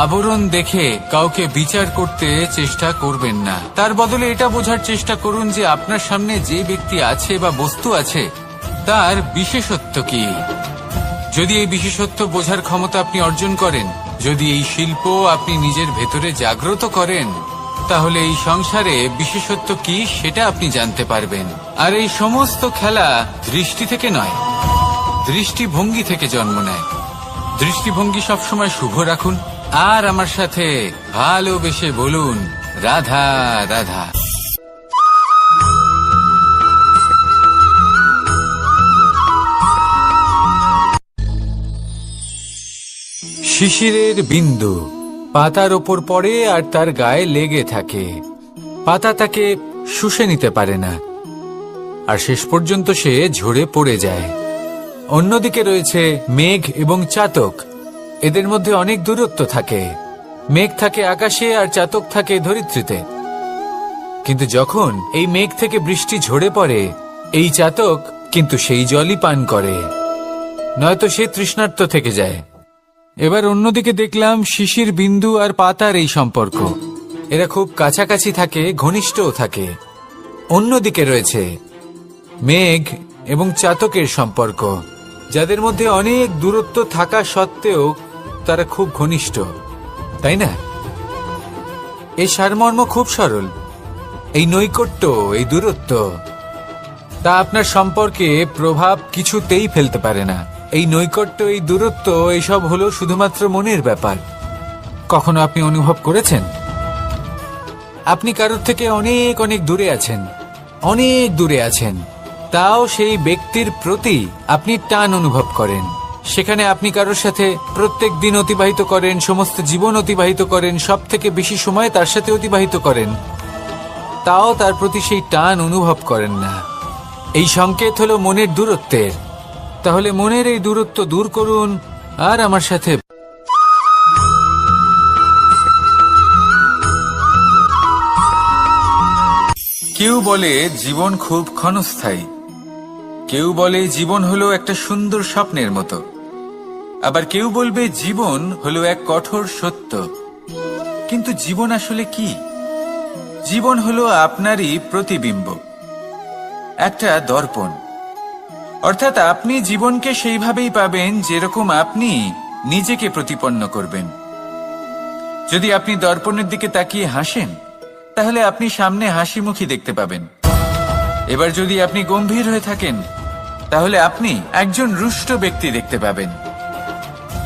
আবরণ দেখে কাউকে বিচার করতে চেষ্টা করবেন না, তার বদলে এটা বোঝার চেষ্টা করুন যে আপনার সামনে যে ব্যক্তি আছে বা বস্তু আছে তার বিশেষত্ব কি। যদি এই বিশেষত্ব বোঝার ক্ষমতা আপনি অর্জন করেন, যদি এই শিল্প আপনি নিজের ভেতরে জাগ্রত করেন, তাহলে এই সংসারে বিশেষত্ব কি সেটা আপনি জানতে পারবেন। আর এই সমস্ত খেলা দৃষ্টি থেকে নয়, দৃষ্টিভঙ্গি থেকে জন্ম নেয়। দৃষ্টিভঙ্গি সবসময় শুভ রাখুন আর আমার সাথে ভালোবেসে বলুন রাধা রাধা। শিশিরের বিন্দু পাতার ওপর পড়ে আর তার গায়ে লেগে থাকে। পাতা তাকে শুষে নিতে পারে না, আর শেষ পর্যন্ত সে ঝরে পড়ে যায়। অন্যদিকে রয়েছে মেঘ এবং চাতক। এদের মধ্যে অনেক দূরত্ব থাকে। মেঘ থাকে আকাশে আর চাতক থাকে ধরিত্রীতে। কিন্তু যখন এই মেঘ থেকে বৃষ্টি ঝরে পড়ে, এই চাতক কিন্তু সেই জলই পান করে, নয়তো সে তৃষ্ণার্ত থেকে যায়। এবার অন্যদিকে দেখলাম শিশির বিন্দু আর পাতার এই সম্পর্ক। এরা খুব কাছাকাছি থাকে, ঘনিষ্ঠও থাকে। অন্যদিকে রয়েছে মেঘ এবং চাতকের সম্পর্ক, যাদের মধ্যে অনেক দূরত্ব থাকা সত্ত্বেও তারা খুব ঘনিষ্ঠ, তাই না? এই সারমর্ম খুব সরল। এই নৈকট্য, এই দূরত্ব, তা আপনার সম্পর্কে প্রভাব কিছুতেই ফেলতে পারে না। এই নৈকট্য, এই দূরত্ব, এইসব হলো শুধুমাত্র মনের ব্যাপার। কখনো আপনি অনুভব করেছেন আপনি কারোর থেকে অনেক অনেক দূরে আছেন, অনেক দূরে আছেন, তাও সেই ব্যক্তির প্রতি আপনি টান অনুভব করেন। সেখানে আপনি কারোর সাথে প্রত্যেক দিন অতিবাহিত করেন, সমস্ত জীবন অতিবাহিত করেন, সব থেকে বেশি সময় তার সাথে অতিবাহিত করেন, তাও তার প্রতি সেই টান অনুভব করেন না। এই সংকেত হলো মনের দূরত্বের। তাহলে মনের এই দূরত্ব দূর করুন আর আমার সাথে। কেউ বলে জীবন খুব ক্ষণস্থায়ী, কেউ বলে জীবন হলো একটা সুন্দর স্বপ্নের মতো, আবার কেউ বলবে জীবন হলো এক কঠোর সত্য। কিন্তু জীবন আসলে কি? জীবন হলো আপনারই প্রতিবিম্ব, একটা দর্পণ। অর্থাৎ আপনি জীবনকে সেইভাবেই পাবেন যেরকম আপনি নিজেকে প্রতিপন্ন করবেন। যদি আপনি দর্পণের দিকে তাকিয়ে হাসেন, তাহলে আপনি সামনে হাসি মুখী দেখতে পাবেন। এবার যদি আপনি গম্ভীর হয়ে থাকেন, তাহলে আপনি একজন রুষ্ট ব্যক্তি দেখতে পাবেন।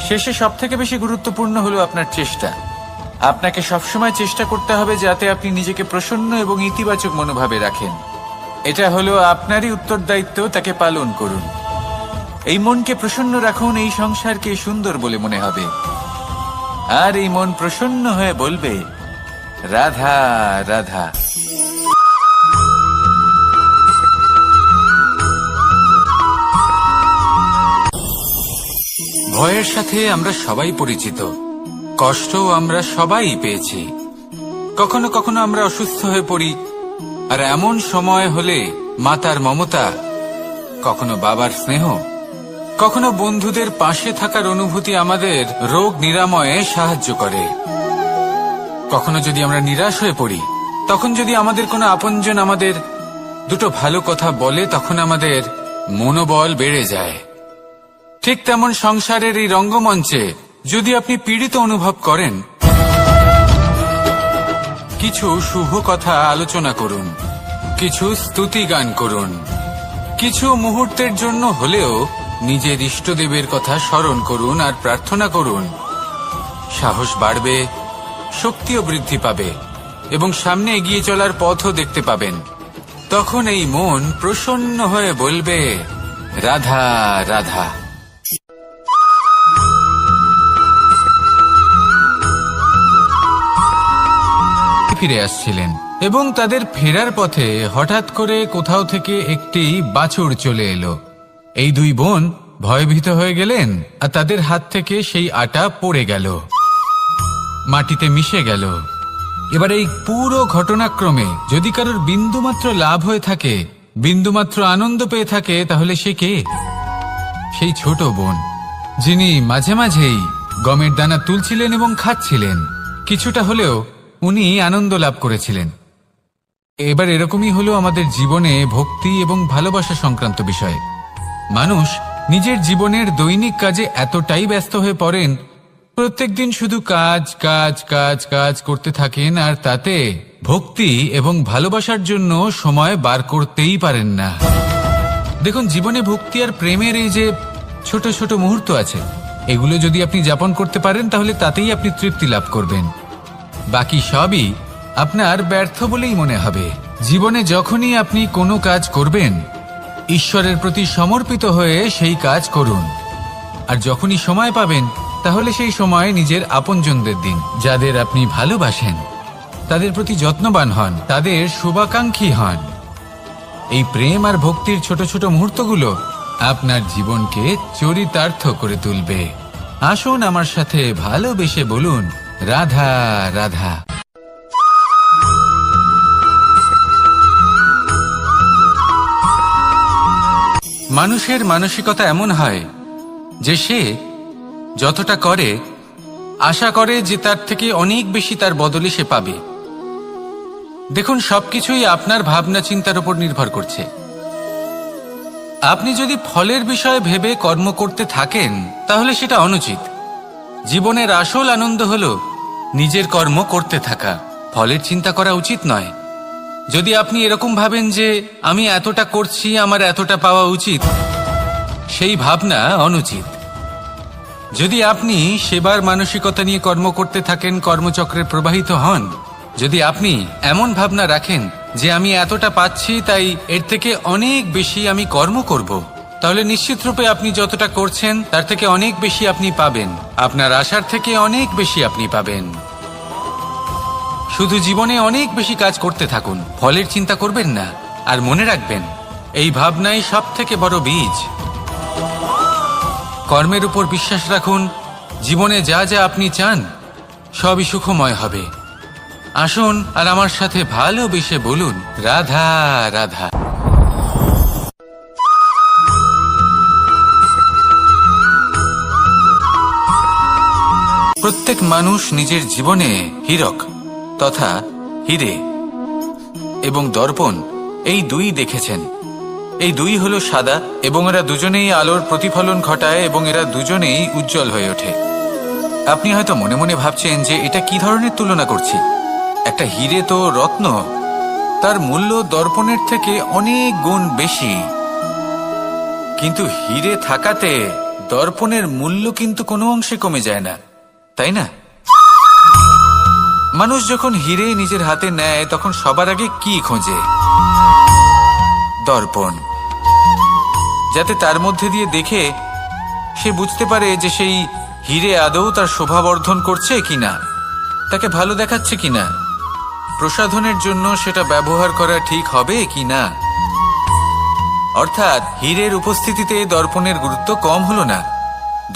শেষে সবথেকে বেশি গুরুত্বপূর্ণ হলো আপনার চেষ্টা। আপনাকে সবসময় চেষ্টা করতে হবে যাতে আপনি নিজেকে প্রসন্ন এবং ইতিবাচক মনোভাবে রাখেন। এটা হলো আপনারই উত্তরদায়িত্ব, তাকে পালন করুন। এই মনকে প্রসন্ন রাখুন, এই সংসারকে সুন্দর বলে মনে হবে। আর এই মন প্রসন্ন হয়ে বলবে, রাধা রাধা। ভয়ের সাথে আমরা সবাই পরিচিত, কষ্টও আমরা সবাই পেয়েছি। কখনো কখনো আমরা অসুস্থ হয়ে পড়ি, আর এমন সময় হলে মাতার মমতা, কখনো বাবার স্নেহ, কখনো বন্ধুদের পাশে থাকার অনুভূতি আমাদের রোগ নিরাময়ে সাহায্য করে। কখনো যদি আমরা নিরাশ হয়ে পড়ি, তখন যদি আমাদের কোনো আপনজন আমাদের দুটো ভালো কথা বলে, তখন আমাদের মনোবল বেড়ে যায়। ঠিক তেমন সংসারের এই রঙ্গমঞ্চে যদি আপনি পীড়িত অনুভব করেন, কিছু শুভ কথা আলোচনা করুন, কিছু স্তুতি গান করুন, কিছু মুহূর্তের জন্য হলেও নিজের ইষ্টদেবের কথা স্মরণ করুন আর প্রার্থনা করুন। সাহস বাড়বে, শক্তিও বৃদ্ধি পাবে এবং সামনে এগিয়ে চলার পথও দেখতে পাবেন। তখন এই মন প্রসন্ন হয়ে বলবে, রাধা রাধা। ফিরে আসছিলেন এবং তাদের ফেরার পথে হঠাৎ করে কোথাও থেকে একটি বাছুর চলে এলো। এই দুই বোন ভয়ভীত হয়ে গেলেন আর তাদের হাত থেকে সেই আটা পড়ে গেল, মাটিতে মিশে গেল। এবার এই পুরো ঘটনাক্রমে যদি কারোর বিন্দুমাত্র লাভ হয়ে থাকে, বিন্দুমাত্র আনন্দ পেয়ে থাকে, তাহলে সে কে? সেই ছোট বোন, যিনি মাঝে মাঝেই গমের দানা তুলছিলেন এবং খাচ্ছিলেন। কিছুটা হলেও উনি আনন্দ লাভ করেছিলেন। এবার এরকমই হলো আমাদের জীবনে ভক্তি এবং ভালোবাসা সংক্রান্ত বিষয়। মানুষ নিজের জীবনের দৈনিক কাজে এতটাই ব্যস্ত হয়ে পড়েন, প্রত্যেকদিন শুধু কাজ কাজ কাজ কাজ করতে থাকেন, আর তাতে ভক্তি এবং ভালোবাসার জন্য সময় বার করতেই পারেন না। দেখুন, জীবনে ভক্তি আর প্রেমের এই যে ছোট ছোট মুহূর্ত আছে, এগুলো যদি আপনি যাপন করতে পারেন, তাহলে তাতেই আপনি তৃপ্তি লাভ করবেন। বাকি সবই আপনার ব্যর্থ বলেই মনে হবে। জীবনে যখনই আপনি কোনো কাজ করবেন, ঈশ্বরের প্রতি সমর্পিত হয়ে সেই কাজ করুন। আর যখনই সময় পাবেন, তাহলে সেই সময় নিজের আপনজনদের দিন, যাদের আপনি ভালোবাসেন, তাদের প্রতি যত্নবান হন, তাদের শুভাকাঙ্ক্ষী হন। এই প্রেম আর ভক্তির ছোট ছোট মুহূর্তগুলো আপনার জীবনকে চরিতার্থ করে তুলবে। আসুন আমার সাথে ভালোবেসে বলুন, রাধা রাধা। মানুষের মানসিকতা এমন হয় যে সে যতটা করে আশা করে যে তার থেকে অনেক বেশি তার বদলে সে পাবে। দেখুন, সবকিছুই আপনার ভাবনা চিন্তার উপর নির্ভর করছে। আপনি যদি ফলের বিষয়ে ভেবে কর্ম করতে থাকেন তাহলে সেটা অনুচিত। জীবনের আসল আনন্দ হলো নিজের কর্ম করতে থাকা, ফলের চিন্তা করা উচিত নয়। যদি আপনি এরকম ভাবেন যে আমি এতটা করছি, আমার এতটা পাওয়া উচিত, সেই ভাবনা অনুচিত। যদি আপনি সেবার মানসিকতা নিয়ে কর্ম করতে থাকেন, কর্মচক্রে প্রবাহিত হন, যদি আপনি এমন ভাবনা রাখেন যে আমি এতটা পাচ্ছি তাই এর থেকে অনেক বেশি আমি কর্ম করব, তাহলে নিশ্চিত রূপে আপনি যতটা করছেন তার থেকে অনেক বেশি আপনি পাবেন। আপনার আশার থেকে অনেক বেশি আপনি পাবেন। শুধু জীবনে অনেক বেশি কাজ করতে থাকুন, ফলের চিন্তা করবেন না। আর মনে রাখবেন, এই ভাবনাই সব থেকে বড় বীজ। কর্মের উপর বিশ্বাস রাখুন, জীবনে যা যা আপনি চান সবই সুখময় হবে। আসুন আর আমার সাথে ভালোবেসে বলুন, রাধা রাধা। প্রত্যেক মানুষ নিজের জীবনে হীরক তথা হীরে এবং দর্পণ এই দুই দেখেছেন। এই দুই হলো সাদা এবং এরা দুজনেই আলোর প্রতিফলন ঘটায় এবং এরা দুজনেই উজ্জ্বল হয়ে ওঠে। আপনি হয়তো মনে মনে ভাবছেন যে এটা কি ধরনের তুলনা করছি। একটা হীরে তো রত্ন, তার মূল্য দর্পণের থেকে অনেক গুণ বেশি। কিন্তু হীরে থাকাতে দর্পণের মূল্য কিন্তু কোনো অংশে কমে যায় না, তাই না? মানুষ যখন হীরে নিজের হাতে নেয় তখন সবার আগে কি খোঁজে? দর্পণ, যাতে তার মধ্যে দিয়ে দেখে সে বুঝতে পারে যে সেই হীরে আদৌ তার শোভাবর্ধন করছে কিনা, তাকে ভালো দেখাচ্ছে কিনা, প্রসাধনের জন্য সেটা ব্যবহার করা ঠিক হবে কিনা। অর্থাৎ হীরের উপস্থিতিতে দর্পণের গুরুত্ব কম হলো না,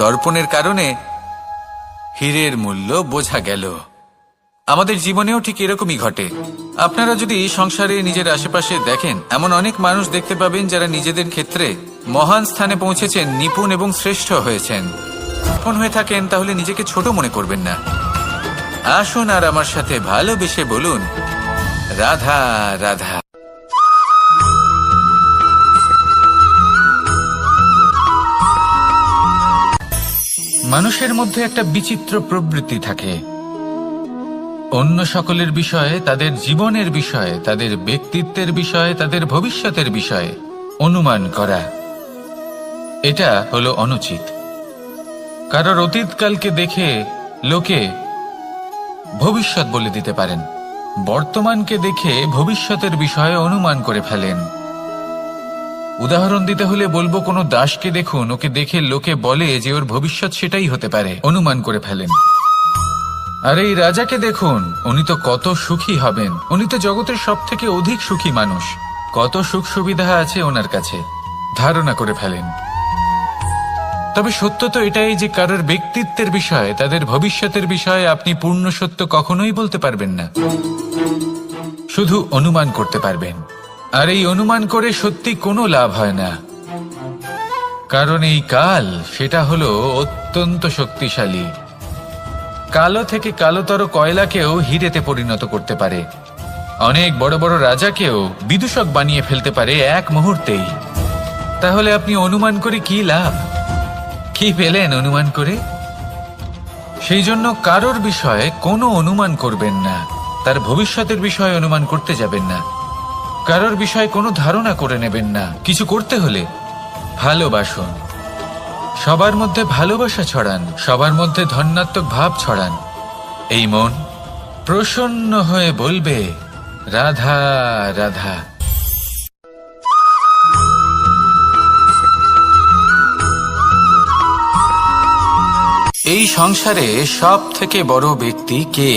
দর্পণের কারণে হীরের মূল্য বোঝা গেল। আমাদের জীবনেও ঠিক এরকমই ঘটে। আপনারা যদি সংসারে নিজের আশেপাশে দেখেন, এমন অনেক মানুষ দেখতে পাবেন যারা নিজেদের ক্ষেত্রে মহান স্থানে পৌঁছেছেন, নিপুণ এবং শ্রেষ্ঠ হয়েছেন। যখন হয়ে থাকেন তাহলে নিজেকে ছোট মনে করবেন না। আসুন আর আমার সাথে ভালোবেসে বলুন, রাধা রাধা। মানুষের মধ্যে একটা বিচিত্র প্রবৃত্তি থাকে, অন্য সকলের বিষয়ে, তাদের জীবনের বিষয়ে, তাদের ব্যক্তিত্বের বিষয়ে, তাদের ভবিষ্যতের বিষয়ে অনুমান করা। এটা হলো অনুচিত। কারোর অতীতকালকে দেখে লোকে ভবিষ্যৎ বলে দিতে পারেন, বর্তমানকে দেখে ভবিষ্যতের বিষয়ে অনুমান করে ফেলেন। উদাহরণ দিতে হলে বলবো, কোনো দাসকে দেখুন, ওকে দেখে লোকে বলে যে ওর ভবিষ্যৎ সেটাই হতে পারে, অনুমান করে ফেলেন। আর এই রাজাকে দেখুন, উনি তো কত সুখী হবেন, উনি তো জগতের সব থেকে অধিক সুখী মানুষ, কত সুখ সুবিধা আছে ওনার কাছে, ধারণা করে ফেলেন। তবে সত্য তো এটাই যে কারোর ব্যক্তিত্বের বিষয়ে, তাদের ভবিষ্যতের বিষয়ে আপনি পূর্ণ সত্য কখনোই বলতে পারবেন না, শুধু অনুমান করতে পারবেন। আর এই অনুমান করে সত্যি কোনো লাভ হয় না, কারণ এই কাল সেটা হলো অত্যন্ত শক্তিশালী। কালো থেকে কালোতর কয়লাকেও হীরেতে পরিণত করতে পারে, অনেক বড় বড় রাজাকেও বিদূষক বানিয়ে ফেলতে পারে এক মুহূর্তেই। তাহলে আপনি অনুমান করে কি লাভ? কি পেলেন অনুমান করে? সেই জন্য কারোর বিষয়ে কোনো অনুমান করবেন না, তার ভবিষ্যতের বিষয়ে অনুমান করতে যাবেন না, কারোর বিষয়ে কোনো ধারণা করে নেবেন না। কিছু করতে হলে ভালোবাসুন, সবার মধ্যে ভালোবাসা ছড়ান, সবার মধ্যে ধন্যাত্মক ভাব ছড়ান। এই মন প্রসন্ন হয়ে বলবে, রাধা রাধা। এই সংসারে সব থেকে বড় ব্যক্তি কে?